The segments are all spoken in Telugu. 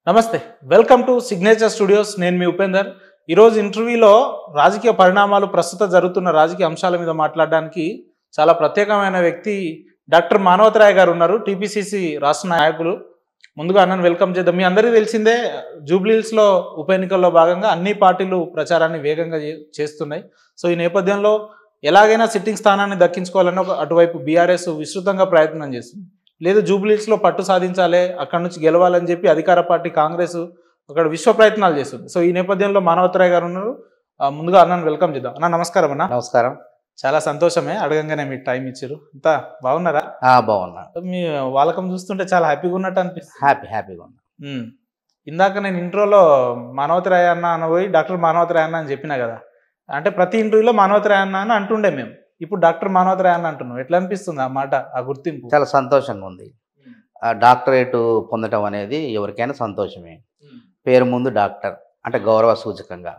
నమస్తే వెల్కమ్ టు సిగ్నేచర్ స్టూడియోస్ నేను మీ ఉపేందర్ ఈ రోజు ఇంటర్వ్యూలో రాజకీయ పరిణామాలు ప్రస్తుతం జరుగుతున్న రాజకీయ అంశాల మీద మాట్లాడడానికి చాలా ప్రత్యేకమైన వ్యక్తి డాక్టర్ మానవతరాయ్ గారు ఉన్నారు టీపీసీసీ రాష్ట్ర నాయకులు ముందుగా అన్నను వెల్కమ్ చేద్దాం మీ అందరికీ తెలిసిందే జూబ్లీహిల్స్ లో ఉప ఎన్నికల్లో భాగంగా అన్ని పార్టీలు ప్రచారాన్ని వేగంగా చేస్తున్నాయి సో ఈ నేపథ్యంలో ఎలాగైనా సిట్టింగ్ స్థానాన్ని దక్కించుకోవాలని అటువైపు బీఆర్ఎస్ విస్తృతంగా ప్రయత్నం చేస్తుంది లేదు జూబ్లీహిల్స్ లో పట్టు సాధించాలి అక్కడ నుంచి గెలవాలని చెప్పి అధికార పార్టీ కాంగ్రెస్ అక్కడ విశ్వ ప్రయత్నాలు చేస్తుంది సో ఈ నేపథ్యంలో మానవతరాయ్ గారు ఉన్నారు ముందుగా అన్నను వెల్కమ్ చేద్దాం అన్న నమస్కారం అన్న నమస్కారం చాలా సంతోషమే అడగంగానే మీరు టైం ఇచ్చారు అంతా బాగున్నారా బాగున్నా మీ వాళ్ళకం చూస్తుంటే చాలా హ్యాపీగా ఉన్నట్టు అనిపిస్తుంది హ్యాపీగా ఉన్నా ఇందాక నేను ఇంట్రోలో మానవతరాయ్ అన్న అని పోయి డాక్టర్ మానవతరాయ్ అన్న అని చెప్పినా కదా అంటే ప్రతి ఇంటర్వ్యూలో మానవతరాయ్ అన్న అని అంటుండే మేము ఇప్పుడు డాక్టర్ మానవతరాయ్ అన్న అంటున్నాం ఎట్లా అనిపిస్తుంది ఆ మాట ఆ గుర్తింపు చాలా సంతోషంగా ఉంది డాక్టరేట్ పొందడం అనేది ఎవరికైనా సంతోషమే పేరు ముందు డాక్టర్ అంటే గౌరవ సూచకంగా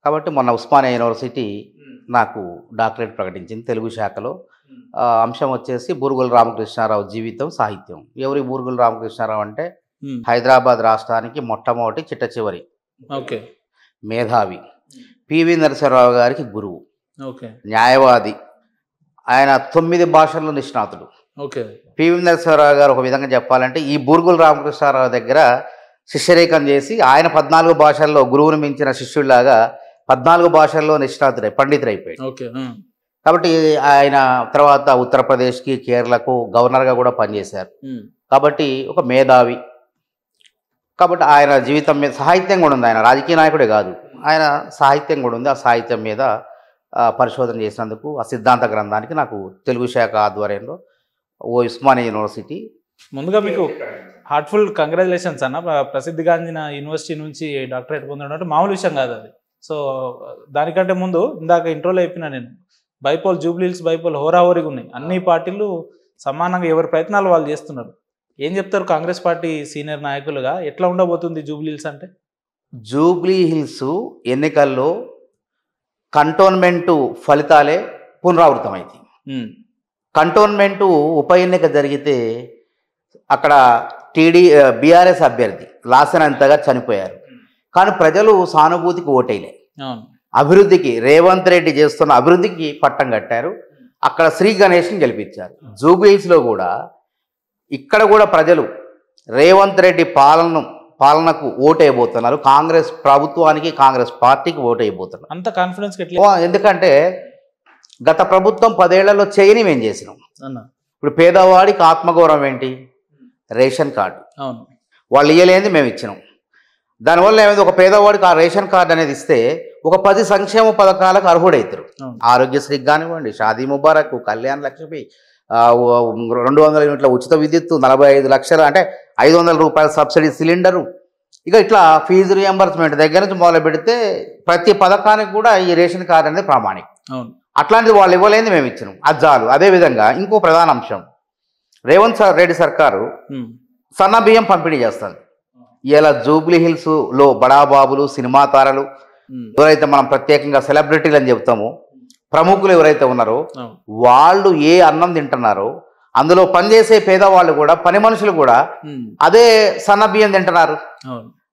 కాబట్టి మొన్న ఉస్మానియా యూనివర్సిటీ నాకు డాక్టరేట్ ప్రకటించింది తెలుగు శాఖలో అంశం వచ్చేసి బూరుగుల రామకృష్ణారావు జీవితం సాహిత్యం ఎవరి బూరుగుల రామకృష్ణారావు అంటే హైదరాబాద్ రాష్ట్రానికి మొట్టమొదటి చిట్ట చివరి మేధావి పివి నరసింహారావు గారికి గురువు న్యాయవాది ఆయన 9 భాషల్లో నిష్ణాతుడు పివి నరసింహారావు గారు ఒక విధంగా చెప్పాలంటే ఈ బూరుగుల రామకృష్ణారావు దగ్గర శిష్యరేఖం చేసి ఆయన 14 భాషల్లో గురువుని మించిన శిష్యుడిలాగా 14 భాషల్లో నిష్ణాతుడై పండితుడైపోయాడు కాబట్టి ఆయన తర్వాత ఉత్తరప్రదేశ్కి కేరళకు గవర్నర్గా కూడా పనిచేశారు కాబట్టి ఒక మేధావి కాబట్టి ఆయన జీవితం మీద సాహిత్యం కూడా ఉంది ఆయన రాజకీయ నాయకుడే కాదు ఆయన సాహిత్యం కూడా ఉంది ఆ సాహిత్యం మీద పరిశోధన చేసినందుకు ఆ సిద్ధాంత గ్రంథానికి నాకు తెలుగు శాఖ ఆధ్వర్యంలో ఉస్మానియా యూనివర్సిటీ ముందుగా మీకు హార్ట్ఫుల్ కంగ్రాచులేషన్స్ అన్న ప్రసిద్ధిగాంచిన యూనివర్సిటీ నుంచి డాక్టరేట్ పొందడం అంటే మామూలు విషయం కాదు అది సో దానికంటే ముందు ఇందాక ఇంట్రోలో చెప్పిన నేను బైపోల్ జూబ్లీహిల్స్ బైపోల్ హోరాహోరీగా ఉన్నాయి అన్ని పార్టీలు సమానంగా ఎవరి ప్రయత్నాలు వాళ్ళు చేస్తున్నారు ఏం చెప్తారు కాంగ్రెస్ పార్టీ సీనియర్ నాయకులుగా ఎట్లా ఉండబోతుంది జూబ్లీహిల్స్ అంటే జూబ్లీహిల్స్ ఎన్నికల్లో కంటోన్మెంటు ఫలితాలే పునరావృతమైంది కంటోన్మెంటు ఉప ఎన్నిక జరిగితే అక్కడ బీఆర్ఎస్ అభ్యర్థి లాసనంతగా చనిపోయారు కానీ ప్రజలు సానుభూతికి ఓటేయలే అభివృద్ధికి రేవంత్ రెడ్డి చేస్తున్న అభివృద్ధికి పట్టం కట్టారు అక్కడ శ్రీ గణేష్ని గెలిపించారు జూబ్లీహిల్స్లో కూడా ఇక్కడ కూడా ప్రజలు రేవంత్ రెడ్డి పాలనకు ఓటేయబోతున్నారు కాంగ్రెస్ ప్రభుత్వానికి కాంగ్రెస్ పార్టీకి ఓటేయబోతున్నారు అంత కాన్ఫిడెన్స్ ఎందుకంటే గత ప్రభుత్వం 10 ఏళ్లలో చేయని మేము చేసినాం ఇప్పుడు పేదవాడికి ఆత్మగౌరవం ఏంటి రేషన్ కార్డు వాళ్ళు ఇయ్యలేనిది మేము ఇచ్చినాం దానివల్ల ఏమైంది ఒక పేదవాడికి ఆ రేషన్ కార్డు అనేది ఇస్తే ఒక 10 సంక్షేమ పథకాలకు అర్హుడవుతారు ఆరోగ్యశ్రీకి కానివ్వండి షాదీ ముబారక్ కళ్యాణ లక్ష్మి 200 యూనిట్ల ఉచిత విద్యుత్తు 45 లక్షలు అంటే 500 రూపాయల సబ్సిడీ సిలిండరు ఇక ఇట్లా ఫీజు రియంబర్స్మెంట్ దగ్గర నుంచి మొదలు పెడితే ప్రతి పథకానికి కూడా ఈ రేషన్ కార్డు అనేది ప్రామాణికం అట్లాంటిది వాళ్ళు ఇవ్వలేని మేము ఇచ్చినాం అది చాలు అదేవిధంగా ఇంకో ప్రధాన అంశం రేవంత్ రెడ్డి సర్కారు సన్న బియ్యం పంపిణీ చేస్తుంది ఇలా జూబ్లీహిల్స్లో బడాబాబులు సినిమా తారలు ఎవరైతే మనం ప్రత్యేకంగా సెలబ్రిటీలు అని చెప్తామో ప్రముఖులు ఎవరైతే ఉన్నారో వాళ్ళు ఏ అన్నం తింటున్నారో అందులో పనిచేసే పేదవాళ్ళు కూడా పని మనుషులు కూడా అదే సన్న బియ్యం తింటున్నారు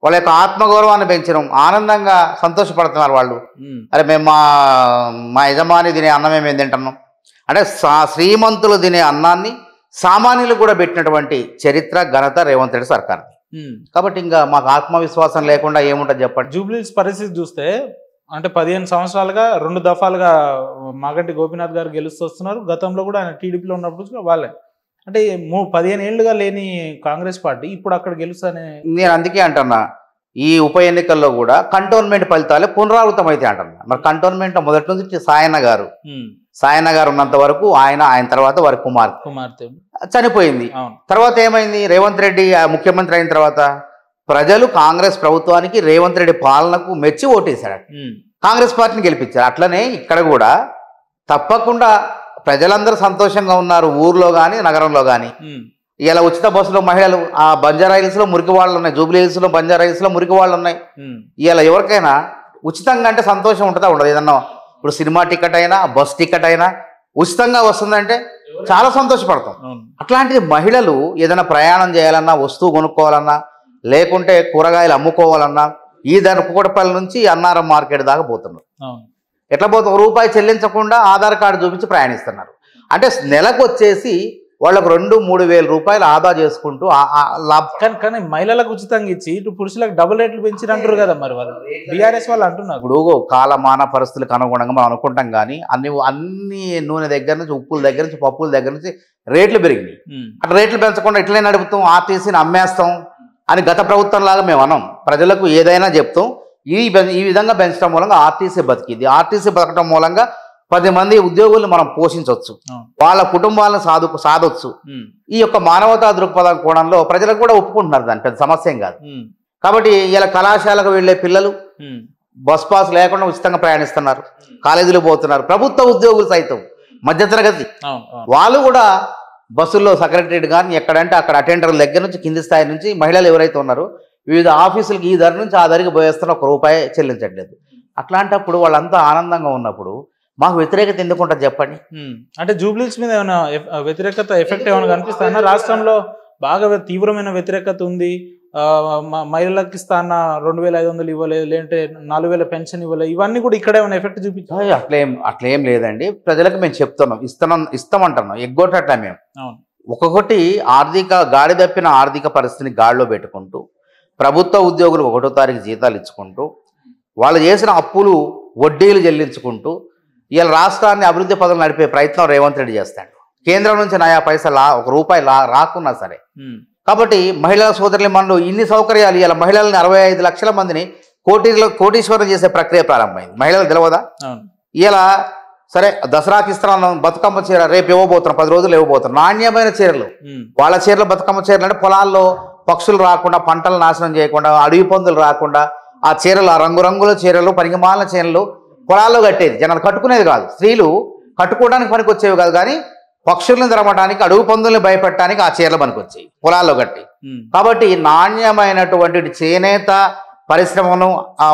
వాళ్ళ యొక్క ఆత్మగౌరవాన్ని పెంచడం ఆనందంగా సంతోషపడుతున్నారు వాళ్ళు అరే మేము మా యజమాని తినే అన్నమే మేము తింటున్నాం అంటే శ్రీమంతులు తినే అన్నాన్ని సామాన్యులు కూడా పెట్టినటువంటి చరిత్ర ఘనత రేవంత్ రెడ్డి సర్కార్ కాబట్టి ఇంకా మాకు ఆత్మవిశ్వాసం లేకుండా ఏముంటుంది చెప్పండి జూబ్లీహిల్స్ పరిస్థితి చూస్తే అంటే 15 సంవత్సరాలుగా 2 దఫాలుగా మాగంటి గోపీనాథ్ గారు గెలుస్తూ వస్తున్నారు గతంలో కూడా ఆయన టీడీపీలో ఉన్నప్పుడు వాళ్ళే అంటే 15 ఏళ్ళుగా లేని కాంగ్రెస్ పార్టీ ఇప్పుడు అక్కడ గెలుస్తానే నేను అందుకే అంటున్నా ఈ ఉప ఎన్నికల్లో కూడా కంటోన్మెంట్ ఫలితాలే పునరావృతం అయితే అంటున్నా మరి కంటోన్మెంట్ మొదటి నుంచి సాయన్న గారు ఉన్నంత వరకు ఆయన తర్వాత వారి కుమార్తె చనిపోయింది తర్వాత ఏమైంది రేవంత్ రెడ్డి ముఖ్యమంత్రి అయిన తర్వాత ప్రజలు కాంగ్రెస్ ప్రభుత్వానికి రేవంత్ రెడ్డి పాలనకు మెచ్చి ఓటేశారు కాంగ్రెస్ పార్టీని గెలిపించారు అట్లనే ఇక్కడ కూడా తప్పకుండా ప్రజలందరూ సంతోషంగా ఉన్నారు ఊర్లో కానీ నగరంలో కానీ ఇలా ఉచిత బస్సులో మహిళలు ఆ బంజారా హిల్స్లో మురికి వాళ్ళు ఉన్నాయి జూబ్లీహిల్స్లో బంజారా హిల్స్లో మురికి వాళ్ళు ఉన్నాయి ఇలా ఎవరికైనా ఉచితంగా అంటే సంతోషం ఉంటుందా ఉండదు ఏదన్నా ఇప్పుడు సినిమా టికెట్ అయినా బస్ టికెట్ అయినా ఉచితంగా వస్తుందంటే చాలా సంతోషపడతాం అట్లాంటిది మహిళలు ఏదైనా ప్రయాణం చేయాలన్నా వస్తువు కొనుక్కోవాలన్నా లేకుంటే కూరగాయలు అమ్ముకోవాలన్నా ఈ ధర్మకోటపల్లి నుంచి అన్నారం మార్కెట్ దాకా పోతున్నారు. ఎట్లా పోతాం? రూపాయి చెల్లించకుండా ఆధార్ కార్డు చూపించి ప్రయాణిస్తున్నారు. అంటే నెలకు వచ్చేసి వాళ్ళకు 2-3 వేల రూపాయలు ఆదా చేసుకుంటూ కానీ మహిళలకు ఉచితంగా ఇచ్చి ఇటు పురుషులకు డబుల్ రేట్లు పెంచినంటారు కదా మరి వాళ్ళు బీఆర్ఎస్ వాళ్ళు అంటున్నారు. ఇప్పుడు కాలమాన పరిస్థితులకు అనుగుణంగా మనం అనుకుంటాం కానీ అన్ని నూనె దగ్గర నుంచి ఉప్పుల దగ్గర నుంచి పప్పుల దగ్గర నుంచి రేట్లు పెరిగినాయి. అట్లా రేట్లు పెంచకుండా ఇట్లే నడుపుతాం, ఆర్టీసీని అమ్మేస్తాం అని గత ప్రభుత్వం లాగా మేము అన్నాం. ప్రజలకు ఏదైనా చెప్తాం. ఈ విధంగా పెంచడం మూలంగా ఆర్టీసీ బతికింది. ఆర్టీసీ బతకడం మూలంగా 10 మంది ఉద్యోగులను మనం పోషించవచ్చు, వాళ్ళ కుటుంబాలను సాధొచ్చు. ఈ యొక్క మానవతా దృక్పథం కోణంలో ప్రజలకు కూడా ఒప్పుకుంటున్నారు, దాని పెద్ద సమస్య ఏం కాదు. కాబట్టి ఇలా కళాశాలకు వెళ్లే పిల్లలు బస్ పాస్ లేకుండా ఉచితంగా ప్రయాణిస్తున్నారు, కాలేజీలు పోతున్నారు. ప్రభుత్వ ఉద్యోగులు సైతం మధ్యతరగతి వాళ్ళు కూడా బస్సుల్లో సెక్రటరీ కానీ ఎక్కడంటే అక్కడ అటెండర్ల దగ్గర నుంచి కింది స్థాయి నుంచి మహిళలు ఎవరైతే ఉన్నారో వివిధ ఆఫీసులకి ఈ ధర నుంచి ఆ ధరికి పోయేస్తున్న ₹1 చెల్లించట్లేదు. అట్లాంటప్పుడు వాళ్ళంతా ఆనందంగా ఉన్నప్పుడు మాకు వ్యతిరేకత ఎందుకుంటుంది చెప్పండి? అంటే జూబ్లీస్ మీద ఏమైనా వ్యతిరేకత ఎఫెక్ట్ ఏమైనా కనిపిస్తా? రాష్ట్రంలో బాగా తీవ్రమైన వ్యతిరేకత ఉంది. మహిళలకు ఇస్తాన్న 2,500 ఇవ్వలేదు, లేదంటే 4,000 పెన్షన్ ఇవ్వలేదు, ఇవన్నీ కూడా ఇక్కడ ఏమైనా ఎఫెక్ట్ చూపించాయి? అట్లేం లేదండి. ప్రజలకు మేము ఇస్తామంటున్నాం, ఎగ్గొట్టట్లే మేము. ఒక్కొక్కటి గాడి తప్పిన ఆర్థిక పరిస్థితిని గాడిలో పెట్టుకుంటూ ప్రభుత్వ ఉద్యోగులు 1వ తారీఖు జీతాలు ఇచ్చుకుంటూ వాళ్ళు చేసిన అప్పులు వడ్డీలు చెల్లించుకుంటూ ఇలా రాష్ట్రాన్ని అభివృద్ధి పదవులు నడిపే ప్రయత్నం రేవంత్ రెడ్డి చేస్తాడు. కేంద్రం నుంచి నయా పైసా ₹1 రాకున్నా సరే. కాబట్టి మహిళల సోదరులు మనలో ఇన్ని సౌకర్యాలు ఇలా మహిళల్ని 65 లక్షల మందిని కోటీశ్వరం చేసే ప్రక్రియ ప్రారంభమైంది. మహిళలు తెలియదా? ఇలా సరే దసరాకి ఇస్తున్నాం బతుకమ్మ చీర రేపు ఇవ్వబోతున్నాం, 10 రోజులు ఇవ్వబోతున్నాం. నాణ్యమైన చీరలు, వాళ్ళ చీరలు బతుకమ్మ చీరలు అంటే పొలాల్లో పక్షులు రాకుండా, పంటలు నాశనం చేయకుండా, అడవి పందులు రాకుండా ఆ చీరలు, ఆ రంగురంగుల చీరలు, పనికిమాలిన చీరలు పొలాల్లో కట్టేది. జనాలు కట్టుకునేది కాదు, స్త్రీలు కట్టుకోవడానికి పనికి వచ్చేవి కాదు, కానీ పక్షుల్ని తిరగటానికి, అడవి పందుల్ని భయపెట్టడానికి ఆ చీరలు పనికి వచ్చాయి పొలాల్లో కట్టి. కాబట్టి నాణ్యమైనటువంటి చేనేత పరిశ్రమను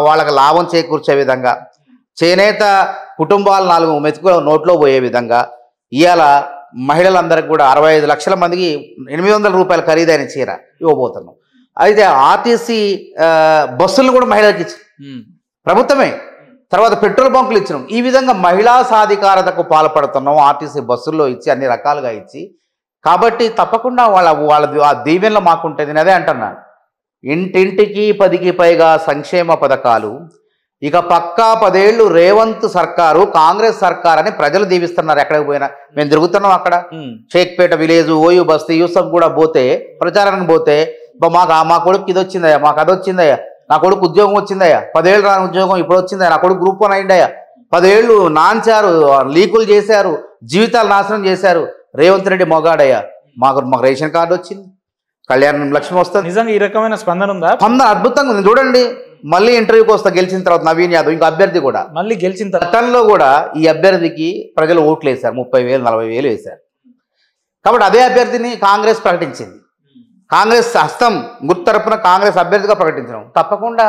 వాళ్ళకి లాభం చేకూర్చే విధంగా, చేనేత కుటుంబాలు 4 మెతుకుల నోట్లో పోయే విధంగా ఇవాళ మహిళలందరికీ కూడా 65 లక్షల మందికి ₹800 ఖరీదైన చీర ఇవ్వబోతున్నాం. అయితే ఆర్టీసీ బస్సులను కూడా మహిళలకు ఇచ్చి ప్రభుత్వమే, తర్వాత పెట్రోల్ బంకులు ఇచ్చినాం. ఈ విధంగా మహిళా సాధికారతకు పాల్పడుతున్నాం, ఆర్టీసీ బస్సుల్లో ఇచ్చి అన్ని రకాలుగా ఇచ్చి. కాబట్టి తప్పకుండా వాళ్ళ దీవెనలో మాకుంటుంది. నేను అదే అంటున్నా, ఇంటింటికి 10కి పైగా సంక్షేమ పథకాలు. ఇక పక్కా 10 ఏళ్ళు రేవంత్ సర్కారు, కాంగ్రెస్ సర్కార్ అని ప్రజలు దీవిస్తున్నారు. ఎక్కడికి పోయినా మేము తిరుగుతున్నాం. అక్కడ షేక్పేట విలేజ్, ఓయూ బస్తీ, యూసఫ్ కూడా పోతే ప్రచారానికి పోతే మా కొడుకు ఇది వచ్చిందయ్యా, మాకు అది వచ్చిందయ్యా, నా కొడుకు ఉద్యోగం వచ్చిందయ్యా, 10 ఏళ్ళు రాని ఉద్యోగం ఇప్పుడు వచ్చిందయ్యా, నా కొడుకు గ్రూప్ 1 అయిందయ్యా, 10 ఏళ్ళు నాంచారు, లీకులు చేశారు, జీవితాలు నాశనం చేశారు, రేవంత్ రెడ్డి మొగాడయ్యా, మాకు రేషన్ కార్డు వచ్చింది, కళ్యాణ లక్ష్మి వస్తుంది. నిజంగా ఈ రకమైన స్పందన ఉందా? స్పందన అద్భుతంగా ఉంది. చూడండి, మళ్ళీ ఇంటర్వ్యూకి వస్తా గెలిచిన తర్వాత నవీన్ యాదవ్, ఇంకో అభ్యర్థి కూడా మళ్ళీ గెలిచిన గతంలో కూడా ఈ అభ్యర్థికి ప్రజలు ఓట్లు వేశారు, 30,000 40,000 వేశారు. కాబట్టి అదే అభ్యర్థిని కాంగ్రెస్ ప్రకటించింది. కాంగ్రెస్ హస్తం గుర్తు తరపున కాంగ్రెస్ అభ్యర్థిగా ప్రకటించడం తప్పకుండా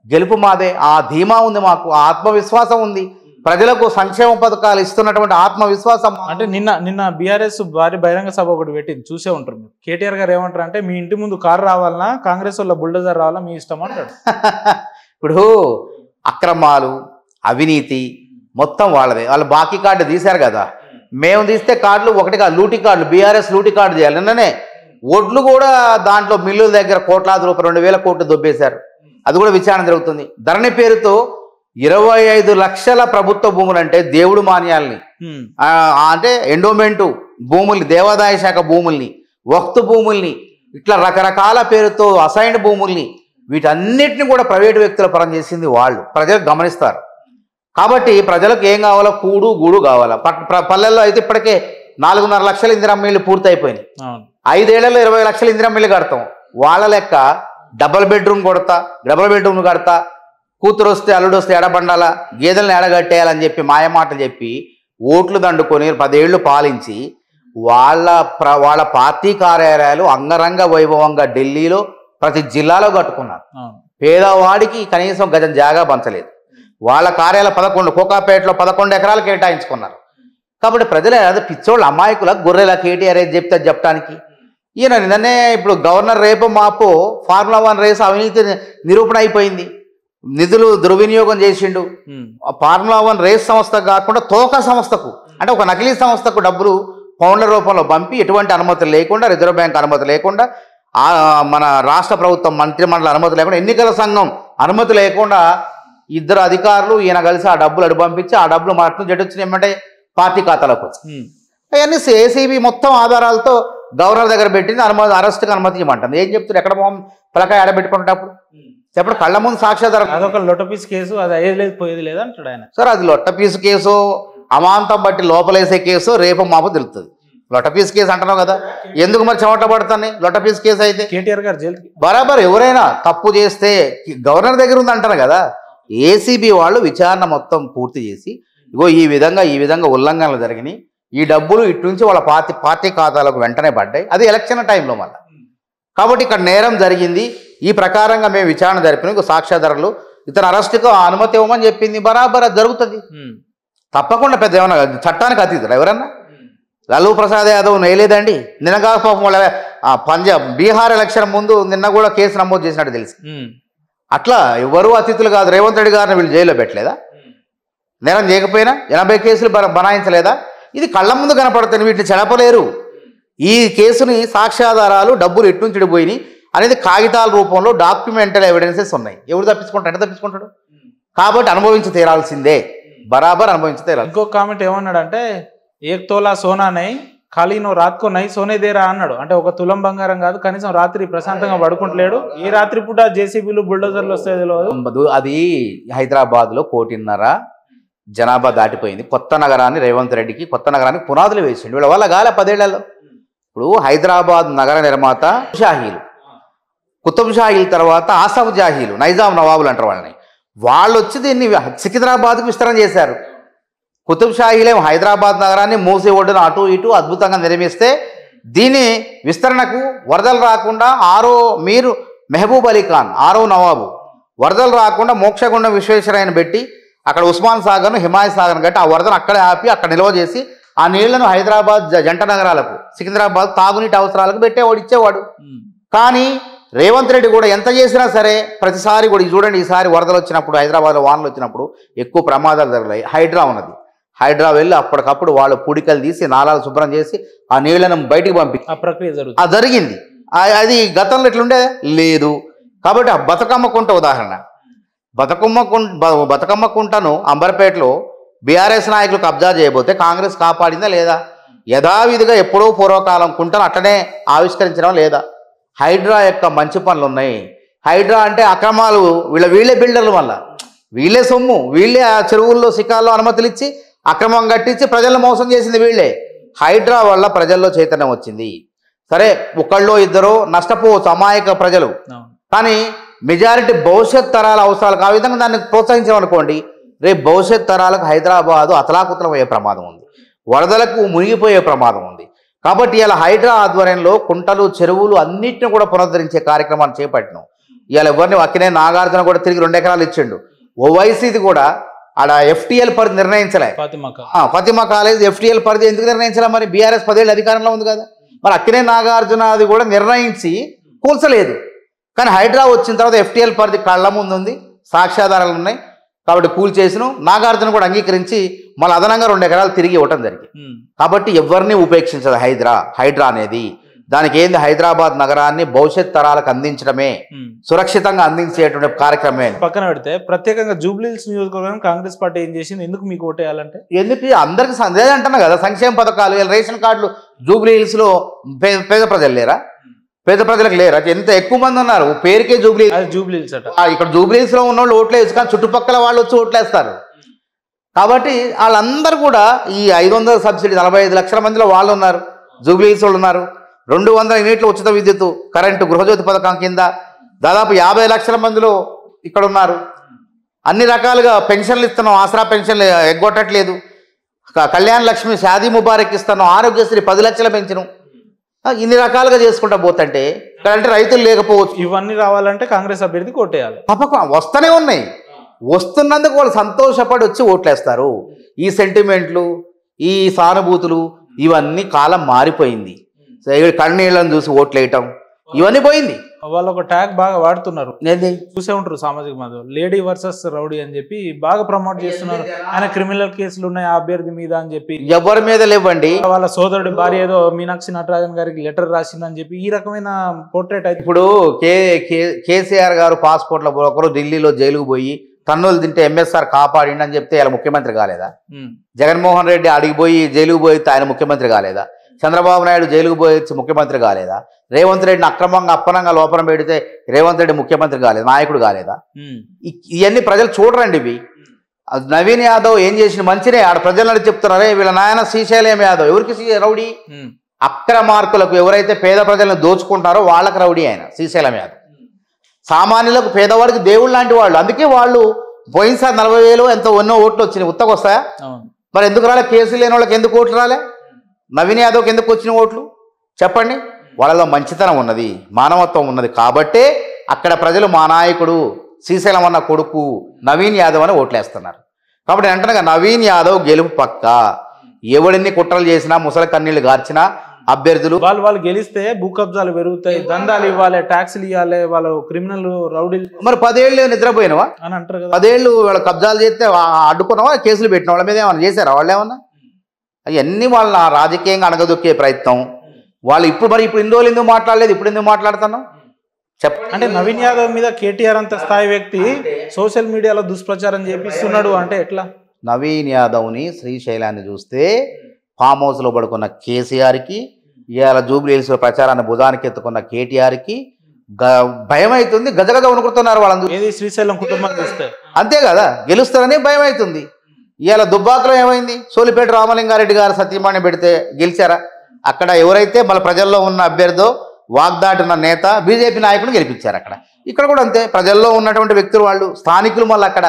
గెలుపు మాదే. ఆ ధీమా ఉంది, మాకు ఆత్మవిశ్వాసం ఉంది. ప్రజలకు సంక్షేమ పథకాలు ఇస్తున్నటువంటి ఆత్మవిశ్వాసం. అంటే నిన్న బీఆర్ఎస్ భారీ బహిరంగ సభ ఒకటి పెట్టింది, చూసే ఉంటారు మీరు. కేటీఆర్ గారు ఏమంటారు అంటే, మీ ఇంటి ముందు కారు రావాలన్నా కాంగ్రెస్ వాళ్ళ బుల్డోజర్ రావాలా మీ ఇష్టం అంటాడు. ఇప్పుడు అక్రమాలు, అవినీతి మొత్తం వాళ్ళదే. వాళ్ళు బాకీ కార్డు తీశారు కదా, మేము తీస్తే కార్డులు ఒకటి కాదు, లూటీ కార్డులు, బీఆర్ఎస్ లూటీ కార్డు చేయాలి. నిన్ననే ఓట్లు కూడా దాంట్లో మిల్లుల దగ్గర కోట్లాది రూపాయలు, 2,000 కోట్లు దొబ్బేశారు. అది కూడా విచారణ జరుగుతుంది. ధరణి పేరుతో 25 లక్షల ప్రభుత్వ భూములు, అంటే దేవుడు మాన్యాలని, అంటే ఎండోమెంటు భూముల్ని, దేవాదాయ శాఖ భూముల్ని, వక్తు భూముల్ని, ఇట్లా రకరకాల పేరుతో అసైన్డ్ భూముల్ని, వీటన్నిటిని కూడా ప్రైవేటు వ్యక్తుల పరం చేసింది వాళ్ళు. ప్రజలు గమనిస్తారు. కాబట్టి ప్రజలకు ఏం కావాలో, కూడు గూడు కావాలా. పల్లెల్లో అయితే ఇప్పటికే 4.5 లక్షల ఇందిరమ్మ ఇళ్ళు పూర్తయిపోయినాయి. 5 ఏళ్లలో 20 లక్షల ఇందిరమ్మ ఇళ్ళు కడతాం. వాళ్ళ లెక్క డబుల్ బెడ్రూమ్ కడతా, కూతురు వస్తే అల్లుడు వస్తే ఎడబండాల, గేదెలను ఎడగట్టేయాలని చెప్పి మాయమాటలు చెప్పి ఓట్లు దండుకొని 10 ఏళ్ళు పాలించి వాళ్ళ పార్టీ కార్యాలయాలు అంగరంగ వైభవంగా ఢిల్లీలో ప్రతి జిల్లాలో కట్టుకున్నారు. పేదవాడికి కనీసం గజం జాగా పంచలేదు. వాళ్ళ కార్యాలయం 11, కోకాపేటలో 11 ఎకరాలు కేటాయించుకున్నారు. కాబట్టి ప్రజలు అదే పిచ్చోళ్ళు, అమాయకుల గొర్రెల కేటీఆర్ ఏది చెప్తే చెప్పడానికి. ఈయన నిన్ననే ఇప్పుడు గవర్నర్ రేపు మాపు ఫార్ములా 1 రేసు అవినీతి నిరూపణ అయిపోయింది, నిధులు దుర్వినియోగం చేసిండు. ఫార్ములా 1 రేస్ సంస్థకు కాకుండా తోక సంస్థకు, అంటే ఒక నకిలీ సంస్థకు డబ్బులు పౌండ్ల రూపంలో పంపి ఎటువంటి అనుమతులు లేకుండా, రిజర్వ్ బ్యాంక్ అనుమతి లేకుండా, మన రాష్ట్ర ప్రభుత్వం మంత్రిమండలి అనుమతి లేకుండా, ఎన్నికల సంఘం అనుమతి లేకుండా ఇద్దరు అధికారులు ఈయన కలిసి ఆ డబ్బులు అడు పంపించి ఆ డబ్బులు మాత్రం జడ్డొచ్చిన ఏమంటే పార్టీ ఖాతాలకు. అవన్నీ ఏసీబీ మొత్తం ఆధారాలతో గవర్నర్ దగ్గర పెట్టింది, అరెస్ట్కి అనుమతి ఇవ్వమంటుంది. ఏం చెప్తారు? ఎక్కడ పిల్లకాయ ఆడబెట్టుకుంటప్పుడు చెప్పడు కళ్ళ ముందు సాక్ష్యాధారం. అదొక లొట్టపీస్ కేసు, అది అయ్యేది లేదు పోయేది లేదు అంటాడు ఆయన. సార్ అది లొట్టపీస్ కేసు, అమాంతం బట్టి లోపలేసే కేసు రేపు మాపు తెలుస్తుంది. లొట్టపీస్ కేసు అంటున్నావు కదా, ఎందుకు మరి చెమట పడుతుంది? లొట్టపీస్ కేసు అయితే కేటీఆర్ గారు జైలుకి బరాబర్. ఎవరైనా తప్పు చేస్తే గవర్నర్ దగ్గర ఉంది అంటారు కదా, ఏసీబీ వాళ్ళు విచారణ మొత్తం పూర్తి చేసి ఇగో ఈ విధంగా ఉల్లంఘనలు జరిగినాయి, ఈ డబ్బులు ఇటు నుంచి వాళ్ళ పార్టీ ఖాతాలకు వెంటనే పడ్డాయి, అది ఎలక్షన్ టైంలో మళ్ళీ. కాబట్టి ఇక్కడ నేరం జరిగింది, ఈ ప్రకారంగా మేము విచారణ జరిపిన సాక్ష్యాధారాలు ఇతను అరెస్టుకు అనుమతి ఇవ్వమని చెప్పింది. బరాబర్ అది జరుగుతుంది తప్పకుండా. పెద్ద ఏమన్నా చట్టానికి అతీతుడు ఎవరన్నా? లాలూ ప్రసాద్ యాదవ్ నేయలేదండి నిన్నగా పాపం వాళ్ళ బీహార్ ఎలక్షన్ ముందు నిన్న కూడా కేసు నమోదు చేసినట్టు తెలిసి. అట్లా ఎవరు అతిథులు కాదు. రేవంత్ రెడ్డి గారిని వీళ్ళు జైల్లో పెట్టలేదా? నేరం చేయకపోయినా 80 కేసులు బనాయించలేదా? ఇది కళ్ళ ముందు కనపడుతుంది, వీటిని చెడపలేరు. ఈ కేసుని సాక్ష్యాధారాలు డబ్బులు ఎట్నుంచి పోయినాయి అనేది కాగితాల రూపంలో డాక్యుమెంటల్ ఎవిడెన్సెస్ ఉన్నాయి. ఎవరు తప్పించుకుంటాడు? ఎట్లా తప్పించుకుంటాడు? కాబట్టి అనుభవించి తీరాల్సిందే, బరాబర్ అనుభవించి తీరాలి. ఇంకో కామెంట్ ఏమన్నాడంటే, ఏక్ తోలా సోనా నై ఖాళీ నో రాత్కో నై సోనే దేరా అన్నాడు. అంటే ఒక తులం బంగారం కాదు, కనీసం రాత్రి ప్రశాంతంగా పడుకుంటలేడు. ఈ రాత్రి పూట జేసీబీలు బుల్డోజర్లు వస్తాయి తెలియదు. అది హైదరాబాద్లో 1.5 జనాభా దాటిపోయింది. కొత్త నగరాన్ని రేవంత్ రెడ్డికి కొత్త నగరానికి పునాదులు వేసిండు. వీళ్ళ వల్ల గాలే 10 ఏళ్లలో. ఇప్పుడు హైదరాబాద్ నగర నిర్మాత షాహీలు, కుతుబ్ షాహీల తర్వాత ఆసఫ్ జాహీలు, నైజాం నవాబులు అంటారు వాళ్ళని. వాళ్ళు వచ్చి దీన్ని సికింద్రాబాద్కు విస్తరణ చేశారు. కుతుబ్ షాహీలేం హైదరాబాద్ నగరాన్ని మూసి ఒడ్డున అటు ఇటు అద్భుతంగా నిర్మిస్తే దీని విస్తరణకు వరదలు రాకుండా మీరు మెహబూబ్ అలీ ఖాన్ 6వ నవాబు వరదలు రాకుండా మోక్షగుండం విశ్వేశ్వరయ్యను పెట్టి అక్కడ ఉస్మాన్ సాగర్ను హిమాయత్ సాగర్ను కట్టి ఆ వరదను అక్కడే ఆపి అక్కడ నిల్వ చేసి ఆ నీళ్లను హైదరాబాద్ జంట నగరాలకు సికింద్రాబాద్ తాగునీటి అవసరాలకు పెట్టేవాడు, ఇచ్చేవాడు. కానీ రేవంత్ రెడ్డి కూడా ఎంత చేసినా సరే ప్రతిసారి కూడా చూడండి, ఈసారి వరదలు వచ్చినప్పుడు హైదరాబాద్లో వానలు వచ్చినప్పుడు ఎక్కువ ప్రమాదాలు జరిగాయి. హైడ్రా ఉన్నది, హైడ్రా వెళ్ళి అప్పటికప్పుడు వాళ్ళు పుడికలు తీసి నాలాలు శుభ్రం చేసి ఆ నీళ్లను బయటికి పంపి ఆ ప్రక్రియ జరిగింది. అది గతంలో ఎట్లుండే లేదు. కాబట్టి ఆ బతుకమ్మ కుంట ఉదాహరణ, బతుకమ్మ కుంటను అంబర్పేటలో బీఆర్ఎస్ నాయకులు కబ్జా చేయబోతే కాంగ్రెస్ కాపాడిందా లేదా? యథావిధిగా ఎప్పుడో పూర్వకాలం కుంటను అట్టనే ఆవిష్కరించడం లేదా? హైడ్రా యొక్క మంచి పనులు ఉన్నాయి. హైడ్రా అంటే అక్రమాలు వీళ్ళే బిల్డర్ల వల్ల, వీళ్ళే సొమ్ము, వీళ్ళే ఆ చెరువుల్లో శిఖాల్లో అనుమతులు ఇచ్చి అక్రమం కట్టించి ప్రజలను మోసం చేసింది వీళ్ళే. హైడ్రా వల్ల ప్రజల్లో చైతన్యం వచ్చింది. సరే ఒకళ్ళో ఇద్దరు నష్టపోవచ్చు అమాయక ప్రజలు, కానీ మెజారిటీ భవిష్యత్ తరాల అవసరాలకు ఆ విధంగా దాన్ని ప్రోత్సహించామనుకోండి, రేపు భవిష్యత్ తరాలకు హైదరాబాదు అతలాకుతలం అయ్యే ప్రమాదం ఉంది, వరదలకు మునిగిపోయే ప్రమాదం ఉంది. కాబట్టి ఇలా హైడ్రా ఆధ్వర్యంలో కుంటలు చెరువులు అన్నింటిని కూడా పునరుద్ధరించే కార్యక్రమాన్ని చేపట్టినాం. ఇవాళ ఎవరిని అక్కినే నాగార్జున కూడా తిరిగి 2 ఎకరాలు ఇచ్చిండు. ఓవైసీది కూడా ఆడ FTL పరిధి నిర్ణయించలే. ఫాతిమా కాలేజ్ FTL పరిధి ఎందుకు నిర్ణయించలే? మరి బీఆర్ఎస్ 10 ఏళ్ళు అధికారంలో ఉంది కదా. మరి అక్కినే నాగార్జున అది కూడా నిర్ణయించి కూల్చలేదు. కానీ హైడ్రా వచ్చిన తర్వాత FTL పరిధి కళ్ళ ముందు ఉంది, సాక్ష్యాధారాలు ఉన్నాయి. కాబట్టి కూల్ చేసిన నాగార్జున కూడా అంగీకరించి మళ్ళీ అదనంగా 2 ఎకరాలు తిరిగి ఇవ్వటం జరిగింది. కాబట్టి ఎవరిని ఉపేక్షించదు హైడ్రా అనేది. దానికి ఏంది, హైదరాబాద్ నగరాన్ని భవిష్యత్ తరాలకు అందించడమే, సురక్షితంగా అందించేటువంటి కార్యక్రమమే. పక్కన పెడితే ప్రత్యేకంగా జూబ్లీహిల్స్ నియోజకవర్గం కాంగ్రెస్ పార్టీ ఏం చేసింది? ఎందుకు మీకు ఓటేయాలంటే? ఎందుకు అందరికి అంటున్నా కదా, సంక్షేమ పథకాలు, రేషన్ కార్డులు. జూబ్లీహిల్స్లో పేద ప్రజలు లేరా? పేద ప్రజలకు లేరా? ఎంత ఎక్కువ మంది ఉన్నారు, పేరుకే జూబ్లీహిల్స్ అట. ఇక్కడ జూబ్లీహిల్స్లో ఉన్న వాళ్ళు ఓట్లేసి, కానీ చుట్టుపక్కల వాళ్ళు వచ్చి ఓట్లేస్తారు. కాబట్టి వాళ్ళందరూ కూడా ఈ 500 సబ్సిడీ 45 లక్షల మందిలో వాళ్ళు ఉన్నారు, జూబ్లీహిల్స్ వాళ్ళు ఉన్నారు. 200 యూనిట్ల ఉచిత విద్యుత్ కరెంటు గృహజ్యోతి పథకం కింద దాదాపు 50 లక్షల మందిలో ఇక్కడ ఉన్నారు. అన్ని రకాలుగా పెన్షన్లు ఇస్తున్నాం, ఆసరా పెన్షన్లు ఎగ్గొట్టట్లేదు, కళ్యాణ లక్ష్మి షాదీ ముబారక్ ఇస్తున్నాం, ఆరోగ్యశ్రీ 10 లక్షల పెంచను. ఇన్ని రకాలుగా చేసుకుంటా పోతుంటే అంటే రైతులు లేకపోవచ్చు. ఇవన్నీ రావాలంటే కాంగ్రెస్ అభ్యర్థికి ఓటేయాలి. తప్పకుండా వస్తూనే ఉన్నాయి. వస్తున్నందుకు వాళ్ళు సంతోషపడి వచ్చి ఓట్లేస్తారు. ఈ సెంటిమెంట్లు, ఈ సానుభూతులు, ఇవన్నీ కాలం మారిపోయింది. కన్నీళ్ళని చూసి ఓట్లు వేయటం ఇవన్నీ పోయింది. వాళ్ళు ఒక ట్యాగ్ బాగా వాడుతున్నారు, ఏంది చూసే ఉంటారు సామాజిక మాధ్యమం, లేడీ వర్సెస్ రౌడీ అని చెప్పి బాగా ప్రమోట్ చేస్తున్నారు. ఆయన క్రిమినల్ కేసులు ఉన్నాయి ఆ అభ్యర్థి మీద అని చెప్పి, ఎవరి మీద లేవండి. వాళ్ళ సోదరుడి భార్య ఏదో మీనాక్షి నటరాజన్ గారికి లెటర్ రాసిందని చెప్పి ఈ రకమైన పోర్ట్రేట్ అయితే. ఇప్పుడు కేసీఆర్ గారు పాస్పోర్ట్ల ఒకరు ఢిల్లీలో జైలుకు పోయి తన్నులు తింటే ఎంఎస్ఆర్ కాపాడిండి అని చెప్తే ఆయన ముఖ్యమంత్రి కాలేదా? జగన్మోహన్ రెడ్డి అడిగిపోయి జైలుకు పోయి ఆయన ముఖ్యమంత్రి కాలేదా? చంద్రబాబు నాయుడు జైలుకు పోయి ముఖ్యమంత్రి కాలేదా? రేవంత్ రెడ్డిని అక్రమంగా అప్పనంగా లోపల పెడితే రేవంత్ రెడ్డి ముఖ్యమంత్రి కాలేదు, నాయకుడు కాలేదా? ఇవన్నీ ప్రజలు చూడరండి. ఇవి నవీన్ యాదవ్ ఏం చేసిన మంచినే ఆడ ప్రజలను చెప్తున్నారే, వీళ్ళ నాయన శ్రీశైలం యాదవ్ ఎవరికి రౌడీ? అక్రమార్కులకు ఎవరైతే పేద ప్రజలను దోచుకుంటారో వాళ్ళకి రౌడీ ఆయన శ్రీశైలం యాదవ్. సామాన్యులకు పేదవాడికి దేవుళ్ళు లాంటి వాళ్ళు. అందుకే వాళ్ళు పోయినసారి 40,000 ఎంతో ఎన్నో ఓట్లు వచ్చినాయి. ఉత్తకొస్తాయా? మరి ఎందుకు రాలే? కేసులు లేని వాళ్ళకి ఎందుకు ఓట్లు రాలే? నవీన్ యాదవ్కి ఎందుకు వచ్చిన ఓట్లు చెప్పండి? వాళ్ళలో మంచితనం ఉన్నది, మానవత్వం ఉన్నది కాబట్టే అక్కడ ప్రజలు మా నాయకుడు శ్రీశైలం అన్న కొడుకు నవీన్ యాదవ్ అని ఓట్లేస్తున్నారు. కాబట్టి అంటనగా నవీన్ యాదవ్ గెలుపు పక్క. ఎవడిన్ని కుట్రలు చేసినా ముసలి కన్నీళ్లు గార్చినా అభ్యర్థులు వాళ్ళు గెలిస్తే భూ కబ్జాలు పెరుగుతాయి, దందాలు ఇవ్వాలి, ట్యాక్సులు ఇవ్వాలి, వాళ్ళు క్రిమినల్ రౌడీలు. మరి 10 ఏళ్ళు నిద్రపోయినవా అని అంటారు కదా. 10 ఏళ్ళు వాళ్ళు కబ్జాలు చేస్తే అడ్డుకున్నావా? కేసులు పెట్టిన వాళ్ళ మీద ఏమన్నా చేశారా? వాళ్ళు ఏమన్నా అవన్నీ వాళ్ళ రాజకీయంగా అణగదొక్కే ప్రయత్నం వాళ్ళు. ఇప్పుడు ఇన్ని రోజులు ఎందుకు మాట్లాడలేదు, ఇప్పుడు ఎందుకు మాట్లాడుతున్నాం చెప్పండి? అంటే నవీన్ యాదవ్ మీద కేటీఆర్ అంత స్థాయి వ్యక్తి సోషల్ మీడియాలో దుష్ప్రచారం చేపిస్తున్నాడు అంటే ఎట్లా? నవీన్ యాదవ్ని శ్రీశైలాన్ని చూస్తే ఫామ్ హౌస్లో పడుకున్న కేసీఆర్కి, ఇవాళ జూబ్లీ హిల్స్లో ప్రచారాన్ని భుజానికి ఎత్తుకున్న కేటీఆర్కి భయం అవుతుంది, గజగజ వణుకుతున్నారు వాళ్ళందరూ. ఏది శ్రీశైలం కుటుంబం చూస్తే అంతే కదా, గెలుస్తారని భయం అవుతుంది. ఇవాళ దుబ్బాకలో ఏమైంది? సోలిపేట రామలింగారెడ్డి గారు సత్యమణి పెడితే గెలిచారా? అక్కడ ఎవరైతే మన ప్రజల్లో ఉన్న అభ్యర్థో వాగ్దాటిన నేత బీజేపీ నాయకుడు గెలిపించారు. ఇక్కడ కూడా అంతే, ప్రజల్లో ఉన్నటువంటి వ్యక్తులు వాళ్ళు స్థానికులు. మళ్ళీ అక్కడ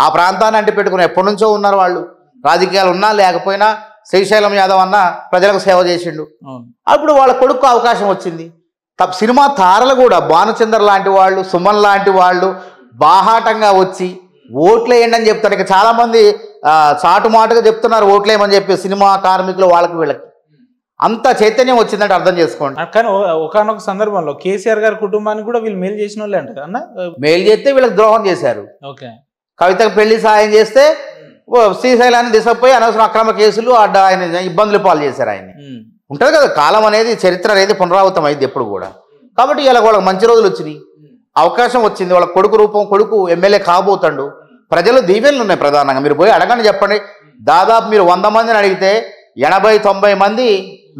ఆ ప్రాంతాన్ని అంటి పెట్టుకుని ఎప్పటి నుంచో ఉన్నారు వాళ్ళు. రాజకీయాలు ఉన్నా లేకపోయినా శ్రీశైలం యాదవ్ అన్న ప్రజలకు సేవ చేసిండు. అప్పుడు వాళ్ళ కొడుకు అవకాశం వచ్చింది. సినిమా తారలు కూడా భానుచందర్ లాంటి వాళ్ళు, సుమన్ లాంటి వాళ్ళు బాహాటంగా వచ్చి ఓట్లేయండి అని చెప్తారు. ఇక చాలామంది చాటుమాటుగా చెప్తున్నారు ఓట్లేయమని చెప్పి సినిమా కార్మికులు వాళ్ళకి వీళ్ళకి. అంత చైతన్యం వచ్చిందంటే అర్థం చేసుకోండి. కానీ ఒకనొక సందర్భంలో కేసీఆర్ గారి కుటుంబానికి కూడా వీళ్ళు మేలు చేసిన వాళ్ళే అంటారు అన్న. మేలు చేస్తే వీళ్ళకి ద్రోహం చేశారు. ఓకే, కవితకు పెళ్లి సాయం చేస్తే శ్రీశైలాన్ని దిశపోయి అనవసరం అక్రమ కేసులు ఆయన ఇబ్బందులు పాలు చేశారు. ఆయన్ని ఉంటుంది కదా, కాలం అనేది చరిత్ర అనేది పునరావృతం అయింది ఎప్పుడు కూడా. కాబట్టి ఇలా వాళ్ళకి మంచి రోజులు వచ్చినాయి, అవకాశం వచ్చింది. వాళ్ళ కొడుకు ఎమ్మెల్యే కాబోతాడు. ప్రజలు దీవెనలు ఉన్నాయి ప్రధానంగా. మీరు పోయి అడగండి, చెప్పండి. దాదాపు మీరు 100 మందిని అడిగితే 80-90 మంది